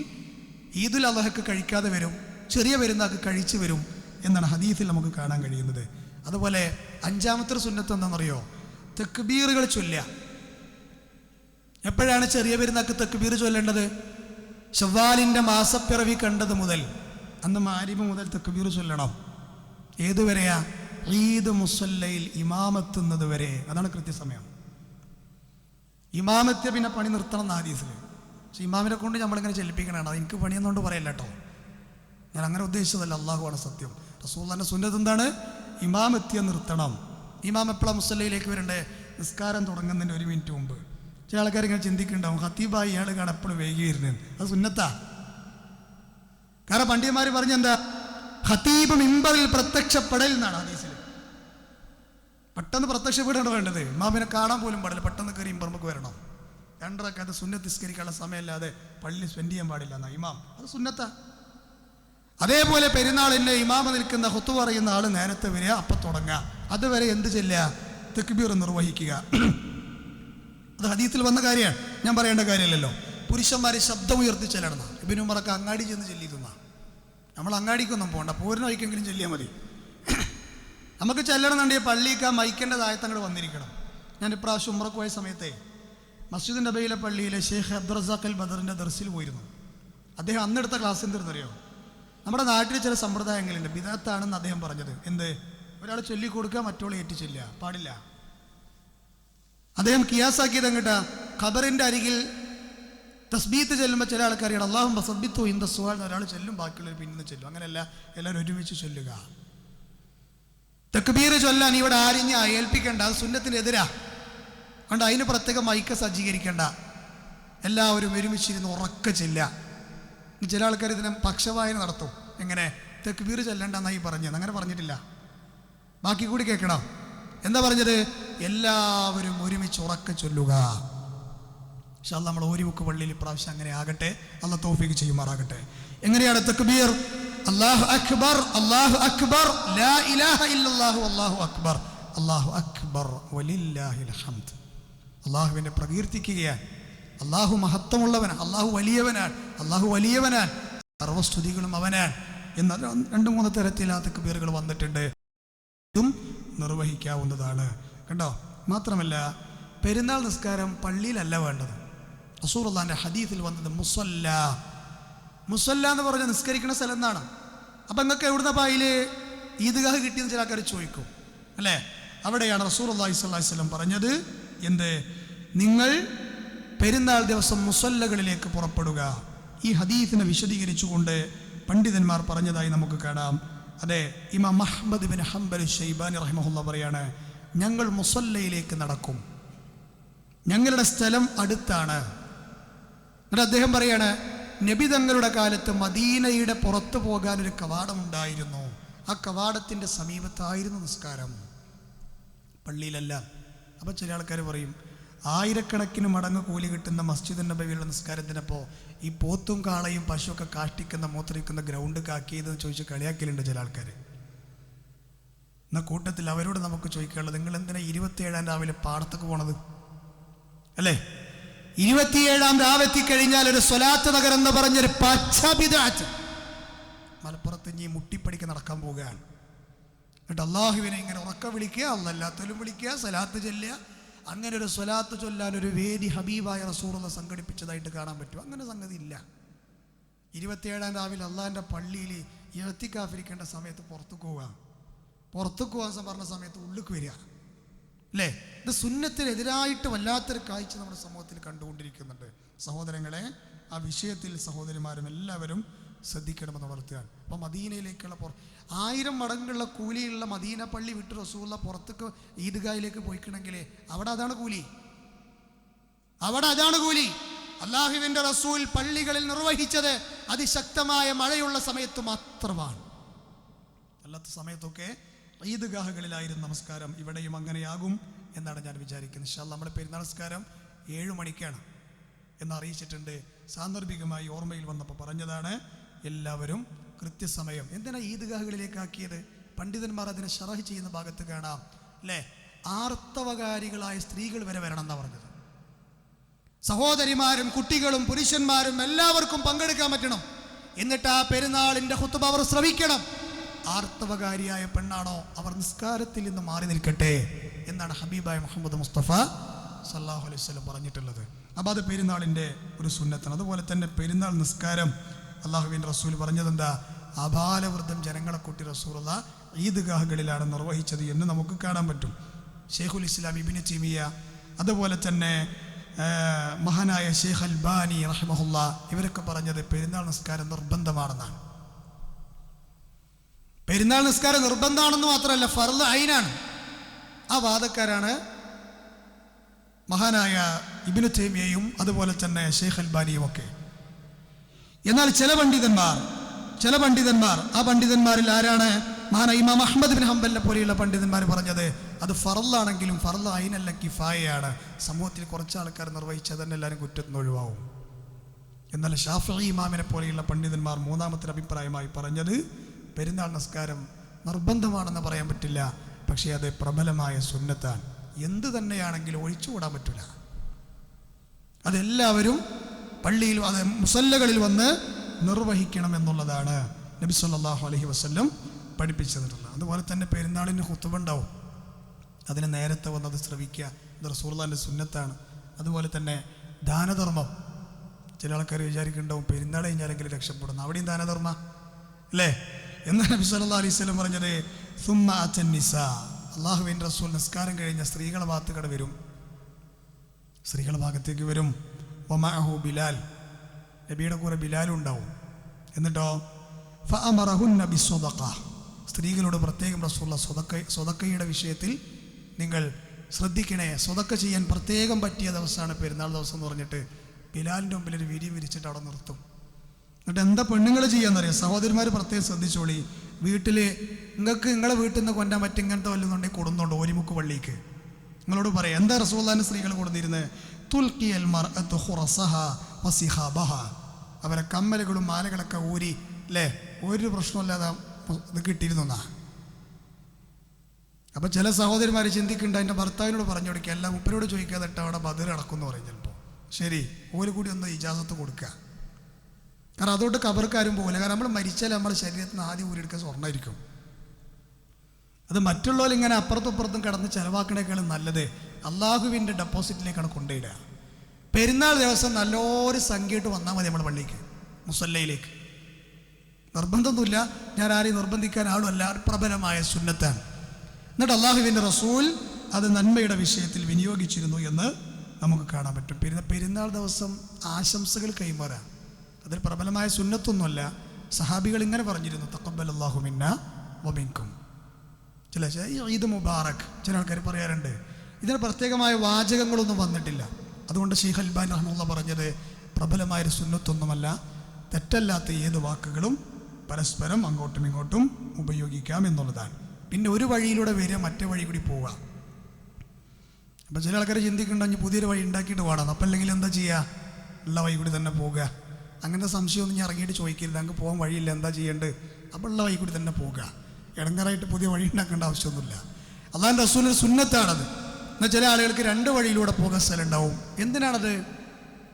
ഈദുൽ അദ്ഹയ്ക്ക് കഴിക്കാതെ വരും, ചെറിയ പെരുന്നാൾക്ക് കഴിച്ചു വരും എന്നാണ് ഹദീസിൽ നമുക്ക് കാണാൻ കഴിയുന്നത്. അതുപോലെ 5-ാമത്തെ സുന്നത്ത് എന്താണെന്നറിയോ? തക്ബീറുകൾ ചൊല്ലുക. എപ്പോഴാണ് ചെറിയ പെരുന്നാൾക്ക് തക്ബീർ ചൊല്ലേണ്ടത്? ശവ്വാലിൻ്റെ മാസപ്പിറവി കണ്ടത് മുതൽ, അന്ന് മാരിബ് മുതൽ തക്ബീർ ചൊല്ലണം. ഏതുവരെയാ? ഈദ് മുസല്ലയിൽ ഇമാമെത്തുന്നത് വരെ. അതാണ് കൃത്യസമയം. ഇമാമത്തെ പിന്നെ പണി നിർത്തണം എന്ന് ഹദീസിൽ. പക്ഷെ ഇമാമിനെ കൊണ്ട് നമ്മളിങ്ങനെ ചെല്ലിപ്പിക്കണതാണ്. അത് എനിക്ക് പണിയെന്നുകൊണ്ട് പറയല്ല കേട്ടോ, ഞാൻ അങ്ങനെ ഉദ്ദേശിച്ചതല്ല. അള്ളാഹുവാണ് സത്യം. റസൂലുള്ളാഹിന്റെ സുന്നത്ത് എന്താണ്? ഇമാം എത്തിയ നിർത്തണം. ഇമാം എപ്പോഴാണ് മുസല്ലയിലേക്ക് വരണ്ടേ? നിസ്കാരം തുടങ്ങുന്നതിൻ്റെ 1 മിനിറ്റ് മുമ്പ്. ചില ആൾക്കാർ ഇങ്ങനെ ചിന്തിക്കുന്നുണ്ടാവും, ഖത്തീബായി ഇയാൾ കാണാൻ എപ്പോഴും വൈകി വരുന്നത്. അത് സുന്നത്താ. കാരണം പണ്ഡിതന്മാർ പറഞ്ഞെന്താ? ഖത്തീബ് മിമ്പറിൽ പ്രത്യക്ഷപ്പെടൽ എന്നാണ് ഹദീസിൽ. പെട്ടെന്ന് പ്രത്യക്ഷപ്പെടേണ്ട വേണ്ടത്, ഇമാമിനെ കാണാൻ പോലും പാടില്ല, പെട്ടെന്ന് കയറി ഇമ്പർക്ക് വരണം. 2 റക്അത്ത് സുന്നത്ത് നിസ്കരിക്കാനുള്ള സമയമല്ലാതെ പള്ളി സ്പെൻഡ് ചെയ്യാൻ പാടില്ല എന്നാ ഇമാം. അത് സുന്നത്താ. അതേപോലെ പെരുന്നാളിൻ്റെ ഇമാമ നിൽക്കുന്ന ഖുത്ബ പറയുന്ന ആൾ നേരത്തെ വരിക, അപ്പം തുടങ്ങുക. അതുവരെ എന്ത് ചെല്ലുക? തക്ബീർ നിർവഹിക്കുക. അത് ഹദീസിൽ വന്ന കാര്യമാണ്, ഞാൻ പറയേണ്ട കാര്യമല്ലല്ലോ. പുരുഷന്മാർ ശബ്ദം ഉയർത്തി ചെല്ലണം. ഇബ്നു ഉമറൊക്കെ അങ്ങാടി ചെന്ന് ചെല്ലിയിരുന്ന. നമ്മൾ അങ്ങാടിക്കൊന്നും പോകണ്ട, പോരുന്ന വഴിക്കെങ്കിലും ചെല്ലിയാൽ മതി. നമുക്ക് ചെല്ലണമെന്നുണ്ടെങ്കിൽ പള്ളിക്ക് ആ മൈക്കിൻ്റെ താഴത്തങ്ങോട്ട് വന്നിരിക്കണം. ഞാൻ ഇപ്രാവശ്യം ഉംറക്ക് പോയ സമയത്തെ മസ്ജിദ് നബവിയിലെ പള്ളിയിലെ ഷെയ്ഖ് അബ്ദുറസാഖ് അൽ ബദറിൻ്റെ ദർസിൽ പോയിരുന്നു. അദ്ദേഹം അന്നെടുത്ത ക്ലാസ് എന്തിരുന്നറിയോ? നമ്മുടെ നാട്ടിൽ ചില സമ്പ്രദായങ്ങളുണ്ട്, ബിദഅത്താണെന്ന് അദ്ദേഹം പറഞ്ഞത്. എന്ത്? ഒരാൾ ചൊല്ലിക്കൊടുക്കുക, മറ്റോളെ ഏറ്റി ചെല്ലുക, പാടില്ല. അദ്ദേഹം കിയാസാക്കിയത് എങ്ങട്ടാ? ഖബറിൻ്റെ അരികിൽ തസ്ബീത്ത് ചെല്ലുമ്പോൾ ചില ആൾക്കാരിയാണ് അല്ലാഹുമ്മ സബ്ബിത്തു ഇൻദ സുആൽ എന്ന് ഒരാൾ ചെല്ലും, ബാക്കിയുള്ളവർ പിന്നിൽ ചെല്ലും. അങ്ങനെയല്ല, എല്ലാവരും ഒരുമിച്ച് ചൊല്ലുക. തക്ബീർ ചൊല്ലാൻ ഇവിടെ ആരിഞ്ഞ് ഏൽപ്പിക്കേണ്ട, അത് സുന്നത്തിനെതിരാ. അതുകൊണ്ട് അതിന് പ്രത്യേകം മൈക്ക് സജ്ജീകരിക്കേണ്ട, എല്ലാവരും ഒരുമിച്ചിരുന്ന് ഉറക്കെ ചെല്ലുക. ചില ആൾക്കാർ ഇതിനെ പക്ഷവായന നടത്തും. എങ്ങനെ? തക്ബീർ ചെല്ലണ്ടെന്നായി പറഞ്ഞത്. അങ്ങനെ പറഞ്ഞിട്ടില്ല, ബാക്കി കൂടി കേൾക്കണം. എന്താ പറഞ്ഞത്? എല്ലാവരും ഒരുമിച്ച് ഉറക്കെ ചൊല്ലുക. പക്ഷെ അത് നമ്മൾ ഓരിമുക്ക് പള്ളിയിൽ ഇപ്രാവശ്യം അങ്ങനെ ആകട്ടെ, അല്ലാഹു തൗഫീഖ് ചെയ്യുമാറാകട്ടെ. എങ്ങനെയാണ് തക്ബീർ? അല്ലാഹു അക്ബർ, അല്ലാഹു അക്ബർ, ലാ ഇലാഹ ഇല്ലല്ലാഹു, അല്ലാഹു അക്ബർ, അല്ലാഹു അക്ബർ വലില്ലാഹിൽ ഹംദ്. അല്ലാഹുവിനെ പ്രകീർത്തിക്കുകയാണ്. അല്ലാഹു മഹത്വമുള്ളവനാണ്, അല്ലാഹു വലിയവനാണ്, അല്ലാഹു വലിയവനാണ്, സർവസ്തുതികളും അവനാണ് എന്ന 2-3 തരത്തിൽ ആ തക്ബീറുകൾ വന്നിട്ടുണ്ട്. ഇതും നിർവഹിക്കാവുന്നതാണ്. കണ്ടോ? മാത്രമല്ല, പെരുന്നാൾ നിസ്കാരം പള്ളിയിലല്ല വേണ്ടത്. റസൂലുള്ളാഹിന്റെ ഹദീസിൽ വന്നത് മുസല്ല. മുസല്ല എന്ന് പറഞ്ഞാൽ നിസ്കരിക്കുന്ന സ്ഥലം എന്നാണ്. അപ്പം നിങ്ങൾക്ക് എവിടുന്ന പായില് ഈദ്ഗാഹ് കിട്ടിയെന്ന് ചില ആൾക്കാർ ചോദിക്കും അല്ലേ? അവിടെയാണ് റസൂലുള്ളാഹി സ്വല്ലല്ലാഹി അലൈഹി വസല്ലം പറഞ്ഞത്, എന്ത്? നിങ്ങൾ പെരുന്നാൾ ദിവസം മുസല്ലകളിലേക്ക് പുറപ്പെടുക. ഈ ഹദീസിനെ വിശദീകരിച്ചുകൊണ്ട് പണ്ഡിതന്മാർ പറഞ്ഞതായി നമുക്ക് കാണാം. അതെ, ഇമാം അഹ്മദ് ഇബ്നു ഹംബൽ ശൈബാനി റഹിമഹുല്ലാഹ് പറയാണ്, ഞങ്ങൾ മുസല്ലയിലേക്ക് നടക്കും, ഞങ്ങളുടെ സ്ഥലം അടുത്താണ്. എന്നിട്ട് അദ്ദേഹം പറയാണ്, നബി തങ്ങളുടെ കാലത്ത് മദീനയുടെ പുറത്തു പോകാനൊരു കവാടമുണ്ടായിരുന്നു, ആ കവാടത്തിൻ്റെ സമീപത്തായിരുന്നു നിസ്കാരം. പള്ളിയിലല്ല. അപ്പോൾ ചില ആൾക്കാർ പറയും ആയിരക്കണക്കിന് മടങ്ങ് കൂലി കിട്ടുന്ന മസ്ജിദ് നബവിയിലുള്ള നിസ്കാരത്തിനപ്പോൾ ഈ പോത്തും കാളയും പശുവൊക്കെ കാഷ്ടിക്കുന്ന മൂത്രിക്കുന്ന ഗ്രൗണ്ട് കാക്കിയതെന്ന് ചോദിച്ച് കളിയാക്കലുണ്ട് ചില ആൾക്കാർ. എന്നാൽ കൂട്ടത്തിൽ അവരോട് നമുക്ക് ചോദിക്കാനുള്ളത്, നിങ്ങൾ എന്തിനാ 27-ാം രാവിലെ പാടത്തേക്ക് പോണത്? അല്ലേ, 27-ാം രാവെത്തിക്കഴിഞ്ഞാൽ ഒരു സ്വലാത്ത് നഗർ എന്ന് പറഞ്ഞൊരു പച്ചബിദഅത്ത് മലപ്പുറത്ത് ഇനി മുട്ടിപ്പടിക്ക് നടക്കാൻ പോവുകയാണ്. എന്നിട്ട് അള്ളാഹുവിനെ ഇങ്ങനെ ഉറക്ക വിളിക്കുക, അല്ലാത്തവരും വിളിക്കുക, സ്വലാത്ത് ചൊല്ലുക. അങ്ങനെ ഒരു സ്വലാത്ത് ചൊല്ലാൻ ഒരു വേദി ഹബീബായ റസൂലുള്ളാഹി സംഘടിപ്പിച്ചതായിട്ട് കാണാൻ പറ്റും? അങ്ങനെ സംഗതി ഇല്ല. 27-ാം രാവിലെ അള്ളാഹിൻ്റെ പള്ളിയിൽ ഇഅ്തികാഫിരിക്കേണ്ട സമയത്ത് പുറത്തേക്ക് പോകാൻ പറഞ്ഞ സമയത്ത് ഉള്ളിലേക്ക് വരിക, അല്ലേ? ഇത് സുന്നത്തിനെതിരായിട്ട് വല്ലാത്തൊരു കാഴ്ച നമ്മുടെ സമൂഹത്തിൽ കണ്ടുകൊണ്ടിരിക്കുന്നുണ്ട്. സഹോദരങ്ങളെ, ആ വിഷയത്തിൽ സഹോദരിമാരും എല്ലാവരും ശ്രദ്ധിക്കണമെന്ന് വളർത്തുകയാണ്. അപ്പോൾ മദീനയിലേക്കുള്ള 1000 മടങ്ങുള്ള കൂലിയുള്ള മദീന പള്ളി വിട്ട് റസൂലുള്ളാഹി പുറത്തേക്ക് ഈദ്ഗാഹിലേക്ക് പോയിക്കണമെങ്കിൽ അവിടെ അതാണ് കൂലി. അല്ലാഹുവിൻ്റെ റസൂൽ പള്ളികളിൽ നിർവഹിച്ചത് അതിശക്തമായ മഴയുള്ള സമയത്ത് മാത്രമാണ്. അല്ലാത്ത സമയത്തൊക്കെ ഈദ്ഗാഹുകളിലായിരുന്നു നമസ്കാരം. ഇവിടെയും അങ്ങനെയാകും എന്നാണ് ഞാൻ വിചാരിക്കുന്നത്. ഇൻഷാ അല്ലാഹ് നമ്മുടെ പെരുന്നാൾ നമസ്കാരം 7 മണിക്കാണ് എന്നറിയിച്ചിട്ടുണ്ട്. സാന്ദർഭികമായി ഓർമ്മയിൽ വന്നപ്പോൾ പറഞ്ഞതാണ്. എല്ലാവരും കൃത്യസമയം. എന്തിനാ ഈദ്ഗാഹുകളിലേക്കാക്കിയത്? പണ്ഡിതന്മാർ അതിനെ ശറഹ് ചെയ്യുന്ന ഭാഗത്ത് കാണാം, അല്ലേ? ആർത്തവകാരികളായ സ്ത്രീകൾ വരെ വരണം എന്നാണ് പറഞ്ഞത്. സഹോദരിമാരും കുട്ടികളും പുരുഷന്മാരും എല്ലാവർക്കും പങ്കെടുക്കാൻ പറ്റണം. എന്നിട്ട് ആ പെരുന്നാളിൻ്റെ ഖുത്ബ അവർ ശ്രവിക്കണം. ആർത്തവകാരിയായ പെണ്ണാണോ അവർ നിസ്കാരത്തിൽ നിന്ന് മാറി നിൽക്കട്ടെ എന്നാണ് ഹബീബായ മുഹമ്മദ് മുസ്തഫ സല്ലല്ലാഹു അലൈഹി വസല്ലം പറഞ്ഞിട്ടുള്ളത്. അപ്പോൾ അത് പെരുന്നാളിൻ്റെ ഒരു സുന്നത്താണ്. അതുപോലെ തന്നെ പെരുന്നാൾ നിസ്കാരം അള്ളാഹുവിൻ്റെ റസൂൽ പറഞ്ഞതെന്താ? അബാലവൃദ്ധം ജനങ്ങളെ കൂട്ടി റസൂലുള്ളാഹി ഈദ്ഗാഹുകളിലാണ് നിർവഹിച്ചത് എന്ന് നമുക്ക് കാണാൻ പറ്റും. ഷെയ്ഖുൽ ഇസ്ലാം ഇബ്നു തൈമിയ, അതുപോലെ തന്നെ മഹാനായ ഷെയ്ഖ് അൽബാനി റഹിമഹുല്ലാഹ്, ഇവരൊക്കെ പറഞ്ഞത് പെരുന്നാൾ നിസ്കാരം നിർബന്ധമാണെന്നാണ്. പെരുന്നാൾ നിസ്കാരം നിർബന്ധമാണെന്ന് മാത്രമല്ല, ഫർള് ഐനാണ്. ആ വാദക്കാരാണ് മഹാനായ ഇബ്നു തൈമിയയും അതുപോലെ തന്നെ ഷെയ്ഖ് അൽബാനിയും ഒക്കെ. എന്നാൽ ചില പണ്ഡിതന്മാർ ആ പണ്ഡിതന്മാരിൽ ആരാണ്? മഹാനായ ഇമാം അഹ്മദ് ബിൻ ഹംബലിനെ പോലെയുള്ള പണ്ഡിതന്മാർ പറഞ്ഞത് അത് ഫർളാണെങ്കിലും ഫർള് ഐനല്ല, കിഫായയാണ്. സമൂഹത്തിൽ കുറച്ച് ആൾക്കാർ നിർവഹിച്ചാൽ തന്നെ എല്ലാവരും കുറ്റത്തിൽ നിന്ന് ഒഴിവാകും. എന്നാൽ ഷാഫിഈ ഇമാമിനെ പോലെയുള്ള പണ്ഡിതന്മാർ മൂന്നാമത്തെ അഭിപ്രായമായി പറഞ്ഞത് പെരുന്നാൾ നമസ്കാരം നിർബന്ധമാണെന്ന് പറയാൻ പറ്റില്ല, പക്ഷേ അത് പ്രബലമായ സുന്നത്താണ്. എന്ത് തന്നെയാണെങ്കിലും ഒഴിച്ചുകൂടാൻ പറ്റില്ല. അതെല്ലാവരും പള്ളിയിൽ, അത് മുസല്ലകളിൽ വന്ന് നിർവഹിക്കണം എന്നുള്ളതാണ് നബി സല്ലല്ലാഹു അലൈഹി വസല്ലം പഠിപ്പിച്ചിട്ടുള്ളത്. അതുപോലെ തന്നെ പെരുന്നാളിന് ഖുത്ബ ഉണ്ടാവും. അതിന് നേരത്തെ വന്നത് ശ്രവിക്കുക, ഇത് റസൂലുള്ളാഹിൻ്റെ സുന്നത്താണ്. അതുപോലെ തന്നെ ദാനധർമ്മം. ചില ആൾക്കാർ വിചാരിക്കുന്നുണ്ടാവും പെരുന്നാൾ കഴിഞ്ഞാലെങ്കിലും രക്ഷപ്പെടുന്നു, അവിടെയും ദാനധർമ്മ അല്ലേ? എന്നാണ് നബി സല്ലല്ലാഹു അലൈഹി വസല്ലം പറഞ്ഞത്, സുമ്മ അത്തൻ നിസാ. അള്ളാഹുവിൻ്റെ റസൂൽ നിസ്കാരം കഴിഞ്ഞ സ്ത്രീകളുടെ ഭാഗത്തേക്ക് വരും. വമഅഹു ബിലാൽ, നബിയുടെ കൂടെ ബിലാലും ഉണ്ടാവും. എന്നിട്ടോ ഫഅമറഹുന്ന ബിസ്സദഖ, സ്ത്രീകളോട് പ്രത്യേകം റസൂലുള്ളാഹി സ്വതക്കയുടെ വിഷയത്തിൽ നിങ്ങൾ ശ്രദ്ധിക്കണേ, സ്വതക്ക ചെയ്യാൻ പ്രത്യേകം പറ്റിയ ദിവസമാണ് പെരുന്നാൾ ദിവസം എന്ന് പറഞ്ഞിട്ട് ബിലാലിൻ്റെ മുമ്പിൽ ഒരു വിരി വിരിച്ചിട്ട് അവിടെ നിർത്തും. എന്നിട്ട് എന്താ പെണ്ണുങ്ങൾ ചെയ്യാന്നറിയാം? സഹോദരിമാർ പ്രത്യേകം ശ്രദ്ധിച്ചോളി. വീട്ടിൽ നിങ്ങളെ വീട്ടിൽ നിന്ന് കൊണ്ടാൻ പറ്റും ഇങ്ങനത്തെ വല്ലതുണ്ടെങ്കിൽ കൊടുന്നുണ്ട് ഓരിമുക്ക് പള്ളിക്ക്. നിങ്ങളോട് പറയാം, എന്താ റസൂലുള്ളാഹിന്റെ സ്ത്രീകൾ കൊടുത്തിരുന്നത്? തുൽക്കിയൽ മർഅതു ഖുറസഹ വസിഹാബഹ, അവരെ കമ്മലുകളും മാലകളൊക്കെ ഊരി, അല്ലേ? ഒരു പ്രശ്നമില്ലാതെ ഇത് കിട്ടിയിരുന്നാ. അപ്പം ചില സഹോദരിമാർ ചിന്തിക്കുന്നുണ്ട്, എൻ്റെ ഭർത്താവിനോട് പറഞ്ഞു കൊടുക്കുക, എല്ലാം മുപ്പരോട് ചോദിക്കാതെ അവിടെ ബദർ നടക്കുമെന്ന് പറയും. ചിലപ്പോൾ ശരി, ഓര് കൂടി ഒന്ന് ഇജാസത്ത് കൊടുക്കുക. കാരണം അതുകൊണ്ട് കബർക്കാരും പോകില്ല. കാരണം നമ്മൾ മരിച്ചാൽ നമ്മുടെ ശരീരത്തിൽ നിന്ന് ആദ്യം ഊരിയെടുക്കാൻ സ്വർണ്ണമായിരിക്കും. അത് മറ്റുള്ളവർ ഇങ്ങനെ അപ്പുറത്തും ഇപ്പുറത്തും കിടന്ന് ചിലവാക്കണേക്കാളും നല്ലത് അള്ളാഹുവിൻ്റെ ഡെപ്പോസിറ്റിലേക്കാണ് കൊണ്ടുപോയിടുക. പെരുന്നാൾ ദിവസം നല്ലൊരു സംഖ്യയിട്ട് വന്നാൽ മതി നമ്മുടെ പള്ളിക്ക്, മുസല്ലയിലേക്ക്. നിർബന്ധമൊന്നുമില്ല, ഞാൻ ആരെയും നിർബന്ധിക്കാൻ ആളുമല്ല, പ്രബലമായ സുന്നത്താണ്. എന്നിട്ട് അള്ളാഹുവിൻ്റെ റസൂൽ അത് നന്മയുടെ വിഷയത്തിൽ വിനിയോഗിച്ചിരുന്നു എന്ന് നമുക്ക് കാണാൻ പറ്റും. പെരുന്നാൾ ദിവസം ആശംസകൾ കൈമാറാം, അതിൽ പ്രബലമായ സുന്നത്തൊന്നുമല്ല. സഹാബികൾ ഇങ്ങനെ പറഞ്ഞിരുന്നു, തഖബ്ബലല്ലാഹു മിന്നാ വമിൻകും. ചില ഈദ് മുബാറക് ചില ആൾക്കാർ പറയാറുണ്ട്. ഇതിന് പ്രത്യേകമായ വാചകങ്ങളൊന്നും വന്നിട്ടില്ല. അതുകൊണ്ട് ഷെയ്ഖ് അൽബാനി റഹ്മത്തുള്ളാഹി പറഞ്ഞത് പ്രബലമായൊരു സുന്നത്തൊന്നുമല്ല, തെറ്റല്ലാത്ത ഏത് വാക്കുകളും പരസ്പരം അങ്ങോട്ടും ഇങ്ങോട്ടും ഉപയോഗിക്കാം എന്നുള്ളതാണ്. പിന്നെ ഒരു വഴിയിലൂടെ വരിക, മറ്റേ വഴി കൂടി പോവുക. അപ്പം ചില ആൾക്കാർ ചിന്തിക്കുന്നുണ്ടെങ്കിൽ പുതിയൊരു വഴി ഉണ്ടാക്കിയിട്ട് പാടാം. അപ്പം അല്ലെങ്കിൽ എന്താ ചെയ്യുക? ഉള്ള വഴി കൂടി തന്നെ പോകുക. അങ്ങനത്തെ സംശയമൊന്നും ഞാൻ ഇറങ്ങിയിട്ട് ചോദിക്കരുത്. അങ്ങ് പോകാൻ വഴിയില്ല, എന്താ ചെയ്യേണ്ടത്? അപ്പോൾ ഉള്ള വഴി കൂടി തന്നെ പോകുക. ഇടങ്ങറായിട്ട് പുതിയ വഴി ഉണ്ടാക്കേണ്ട ആവശ്യമൊന്നുമില്ല. അള്ളാഹുവിൻ്റെ റസൂലിൻ്റെ സുന്നത്താണത്. എന്നാൽ ചില ആളുകൾക്ക് രണ്ട് വഴിയിലൂടെ പോകാൻ സ്ഥലം ഉണ്ടാവും. എന്തിനാണത്?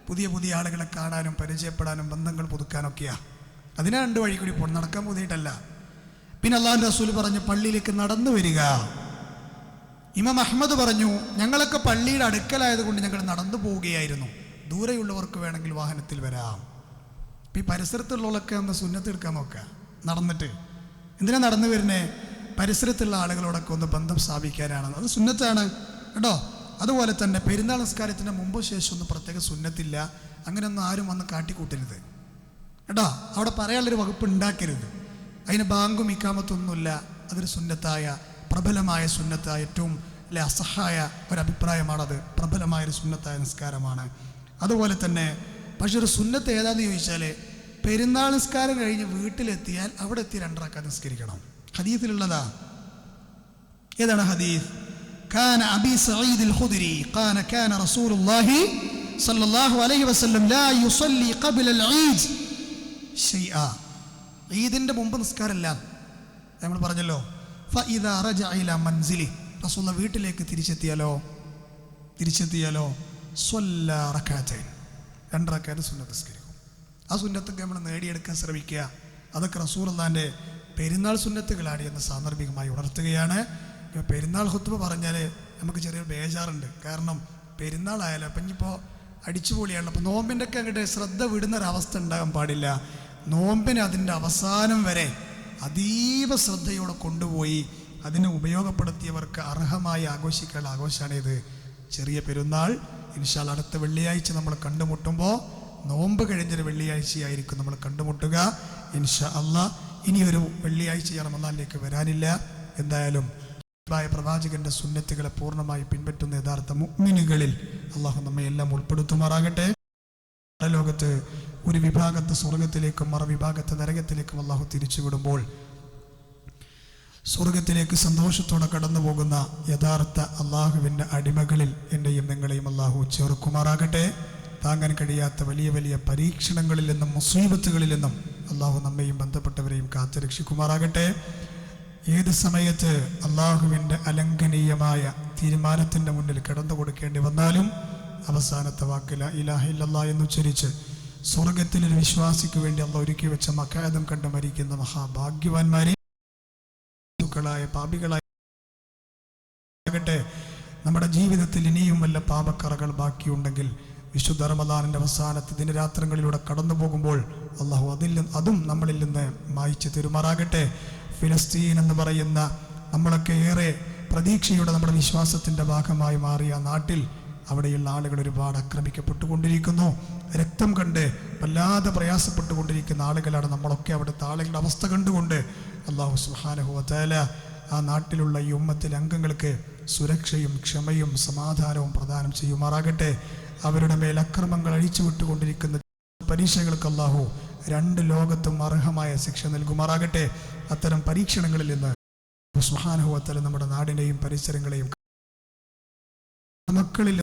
പുതിയ പുതിയ ആളുകളെ കാണാനും പരിചയപ്പെടാനും ബന്ധങ്ങൾ പുതുക്കാനൊക്കെയാണ്. അതിനെ രണ്ട് വഴി കൂടി പോകണം, നടക്കാൻ പുതിയിട്ടല്ല. പിന്നെ അള്ളാഹുവിൻ്റെ റസൂൽ പറഞ്ഞു പള്ളിയിലേക്ക് നടന്നു വരിക. ഇമാം അഹ്മദ് പറഞ്ഞു ഞങ്ങളൊക്കെ പള്ളിയുടെ അടുക്കലായതുകൊണ്ട് ഞങ്ങൾ നടന്നു പോവുകയായിരുന്നു. ദൂരെയുള്ളവർക്ക് വേണമെങ്കിൽ വാഹനത്തിൽ വരാം. ഇപ്പം ഈ പരിസരത്തുള്ളവരൊക്കെ ഒന്ന് സുന്നത്ത് എടുക്കാൻ നോക്കുക നടന്നിട്ട്. എന്തിനാ നടന്നു വരുന്നേ? പരിസരത്തുള്ള ആളുകളോടൊക്കെ ഒന്ന് ബന്ധം സ്ഥാപിക്കാനാണ്. അത് സുന്നത്താണ് കേട്ടോ. അതുപോലെ തന്നെ പെരുന്നാൾ നിസ്കാരത്തിന് മുമ്പോ ശേഷം ഒന്നും പ്രത്യേക സുന്നത്തില്ല. അങ്ങനെയൊന്നും ആരും വന്ന് കാട്ടിക്കൂട്ടരുത് കേട്ടോ. അവിടെ പറയാനുള്ളൊരു വകുപ്പ് ഉണ്ടാക്കരുത്. അതിന് ബാങ്കും ഇക്കാമത്തൊന്നുമില്ല. അതൊരു സുന്നത്തായ പ്രബലമായ സുന്നത്തായ ഏറ്റവും അസഹായ ഒരഭിപ്രായമാണത്. പ്രബലമായൊരു സുന്നത്തായ നിസ്കാരമാണ്. അതുപോലെ തന്നെ പക്ഷെ ഒരു സുന്നത്ത് ഏതാന്ന് ചോദിച്ചാൽ പെരുന്നാൾ നിസ്കാരം കഴിഞ്ഞ് വീട്ടിലെത്തിയാൽ അവിടെ എത്തി 2 റക്അത്ത് നിസ്കരിക്കണം. ഹദീസിലുള്ളതാ. ഏതാണ് ഹദീസ്? കാന അബീ സഈദ് അൽ-ഖുദ്രി കാന റസൂലുള്ളാഹി സ്വല്ലല്ലാഹു അലൈഹി വസല്ലം ലാ യുസല്ലി ഖബ്ല അൽ-ഈദ് ശൈഅ. ഈദിന്റെ മുമ്പ് നിസ്കാരമില്ല നമ്മൾ പറഞ്ഞല്ലോ. ഫഇദാ റജഅ ഇലാ മൻസിലി, റസൂൽ വീട്ടിലേക്ക് തിരിച്ചെത്തിയാലോ സ്വല്ലാ റക്അത്തൈൻ, 2 റക്അത്ത് സുന്നത്ത് നിസ്കരിക്കും. ആ സുന്നത്തൊക്കെ നമ്മൾ നേടിയെടുക്കാൻ ശ്രമിക്കുക. അതൊക്കെ റസൂലുള്ളാഹിന്റെ പെരുന്നാൾ സുന്നത്തുകളാണ് എന്ന് സാന്ദർഭികമായി ഉണർത്തുകയാണ്. പെരുന്നാൾ ഖുത്ബ പറഞ്ഞാൽ നമുക്ക് ചെറിയൊരു ബേജാറുണ്ട്. കാരണം പെരുന്നാളായാലും അപ്പം ഇനിയിപ്പോൾ അടിച്ചുപൊളിയാണ്. അപ്പോൾ നോമ്പിൻ്റെ ഒക്കെ അങ്ങോട്ട് ശ്രദ്ധ വിടുന്നൊരവസ്ഥ ഉണ്ടാകാൻ പാടില്ല. നോമ്പിന് അതിൻ്റെ അവസാനം വരെ അതീവ ശ്രദ്ധയോടെ കൊണ്ടുപോയി അതിനെ ഉപയോഗപ്പെടുത്തിയവർക്ക് അർഹമായി ആഘോഷിക്കാനുള്ള ആഘോഷമാണിത് ചെറിയ പെരുന്നാൾ. ഇൻഷാ അല്ലാഹ് അടുത്ത വെള്ളിയാഴ്ച നമ്മൾ കണ്ടുമുട്ടുമ്പോൾ നോമ്പ് കഴിഞ്ഞൊരു വെള്ളിയാഴ്ചയായിരിക്കും നമ്മൾ കണ്ടുമുട്ടുക ഇൻഷാ അല്ലാഹ്. ഇനിയൊരു വെള്ളിയാഴ്ച റമദാനിലേക്ക് വരാനില്ല. എന്തായാലും പ്രവാചകന്റെ സുന്നത്തുകളെ പൂർണ്ണമായി പിൻപറ്റുന്ന യഥാർത്ഥ മുഅ്മിനുകളിൽ അള്ളാഹു നമ്മെ എല്ലാം ഉൾപ്പെടുത്തുമാറാകട്ടെ. ലോകത്ത് ഒരു വിഭാഗത്തെ സ്വർഗത്തിലേക്കും മറുവിഭാഗത്തെ നരകത്തിലേക്കും അള്ളാഹു തിരിച്ചുവിടുമ്പോൾ സ്വർഗത്തിലേക്ക് സന്തോഷത്തോടെ കടന്നു പോകുന്ന യഥാർത്ഥ അള്ളാഹുവിൻ്റെ അടിമകളിൽ എന്നെയും നിങ്ങളെയും അള്ളാഹു ചേർക്കുമാറാകട്ടെ. താങ്ങാൻ കഴിയാത്ത വലിയ വലിയ പരീക്ഷണങ്ങളിൽ നിന്നും മുസീബത്തുകളിൽ നിന്നും അള്ളാഹു നമ്മെയും ബന്ധപ്പെട്ടവരെയും കാത്തുരക്ഷിക്കുമാറാകട്ടെ. ഏത് സമയത്ത് അള്ളാഹുവിൻ്റെ അലംഘനീയമായ തീരുമാനത്തിൻ്റെ മുന്നിൽ കിടന്നു കൊടുക്കേണ്ടി വന്നാലും അവസാനത്തെ വാക്ക് ലാ ഇലാഹ ഇല്ലല്ലാഹ് എന്നുച്ചരിച്ച് സ്വർഗത്തിലൊരു വിശ്വാസിക്ക് വേണ്ടി അള്ളാഹു ഒരുക്കി വെച്ച മഖാദം കണ്ട് മരിക്കുന്ന മഹാഭാഗ്യവാന്മാരെ പാപികളാകട്ടെ. നമ്മുടെ ജീവിതത്തിൽ ഇനിയും വല്ല പാപക്കറകൾ ബാക്കിയുണ്ടെങ്കിൽ വിശുദ്ധ റമദാനിൻ്റെ അവസാനത്തെ ദിനരാത്രങ്ങളിലൂടെ കടന്നു പോകുമ്പോൾ അള്ളാഹു അതും നമ്മളിൽ നിന്ന് മായ്ച്ചു തരുമാറാകട്ടെ. ഫിലസ്തീൻ എന്ന് പറയുന്ന നമ്മളൊക്കെ ഏറെ പ്രതീക്ഷയുടെ നമ്മുടെ വിശ്വാസത്തിൻ്റെ ഭാഗമായി മാറിയ നാട്ടിൽ അവിടെയുള്ള ആളുകൾ ഒരുപാട് ആക്രമിക്കപ്പെട്ടുകൊണ്ടിരിക്കുന്നു. രക്തം കണ്ട് വല്ലാതെ പ്രയാസപ്പെട്ടുകൊണ്ടിരിക്കുന്ന ആളുകളാണ് നമ്മളൊക്കെ. അവിടുത്തെ ആളുകളുടെ അവസ്ഥ കണ്ടുകൊണ്ട് അല്ലാഹു സുബ്ഹാനഹു വ തആല ആ നാട്ടിലുള്ള ഈ ഉമ്മത്തിലെ അംഗങ്ങൾക്ക് സുരക്ഷയും ക്ഷമയും സമാധാനവും പ്രദാനം ചെയ്യുമാറാകട്ടെ. അവരുടെ മേൽ അക്രമങ്ങൾ അഴിച്ചുവിട്ടുകൊണ്ടിരിക്കുന്ന പരീക്ഷകൾക്ക് അല്ലാഹു 2 ലോകത്തും അർഹമായ ശിക്ഷ നൽകുമാറാകട്ടെ. അത്തരം പരീക്ഷണങ്ങളിൽ നിന്ന് സുബ്ഹാനഹു വ തആല നമ്മുടെ നാടിനെയും പരിസരങ്ങളെയും മക്കളിൽ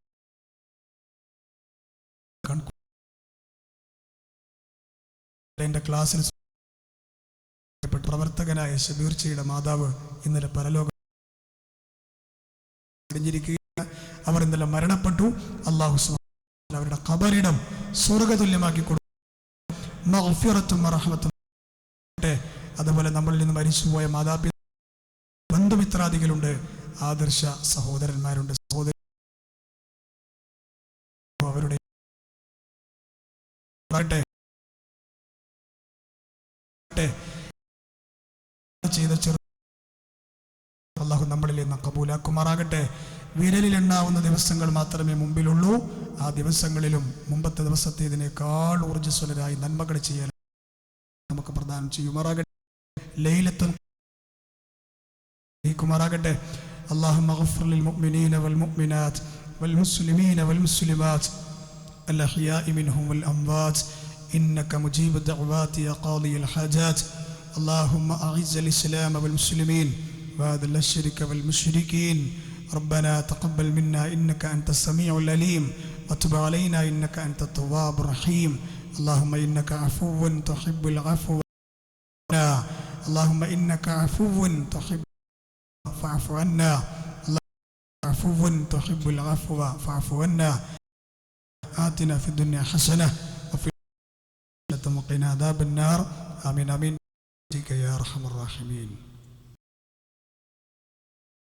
എൻ്റെ ക്ലാസ്സിൽ പ്രവർത്തകനായ ഷബീർച്ചയുടെ മാതാവ് ഇന്നലെ പരലോകം അടഞ്ഞിരിക്കുകയാണ്. അവർ ഇന്നലെ മരണപ്പെട്ടു. അല്ലാഹു സുബ്ഹാനഹു അവരുടെ ഖബറിടം സ്വർഗ്ഗതുല്യമാക്കി കൊടുക്കും. മഗ്ഫിറത്തും റഹ്മത്തും. അതുപോലെ നമ്മളിൽ നിന്ന് മരിച്ചുപോയ മാതാപിതാക്കൾ, ബന്ധുമിത്രാദികളുണ്ട്, ആദർശ സഹോദരന്മാരുണ്ട്, സഹോദരി അവരുടെ ചെയ്ത അല്ലാഹു നമ്മളിൽ നിന്ന് കബൂലാക്കുമാറാകട്ടെ. വിരലിലെണ്ണാവുന്ന ദിവസങ്ങൾ മാത്രമേ മുമ്പിലുള്ളൂ. ആ ദിവസങ്ങളിലും മുമ്പത്തെ ദിവസത്തേതിനേക്കാൾ ഊർജ്ജസ്വലരായി നന്മകൾ ചെയ്യാൻ നമുക്ക് പ്രദാനം ചെയ്യുമാറാകട്ടെ. ലൈലത്തുൽ ഖദർ اللهم اغفر للمؤمنين والمؤمنات والمسلمين والمسلمات الأحياء منهم والأموات إنك مجيب الدعوات يا قاضي الحاجات. اللهم أعز الإسلام والمسلمين وأذل الشرك والمشركين. ربنا تقبل منا إنك أنت السميع العليم وتب علينا إنك أنت التواب الرحيم اللهم إنك عفو تحب العفو اللهم إنك عفو تحب فاعف عنا عفو تحب العفو فاعف عنا آتنا في الدنيا حسنة وفي الآخرة وقنا عذاب النار آمين آمين يا أرحم الراحمين.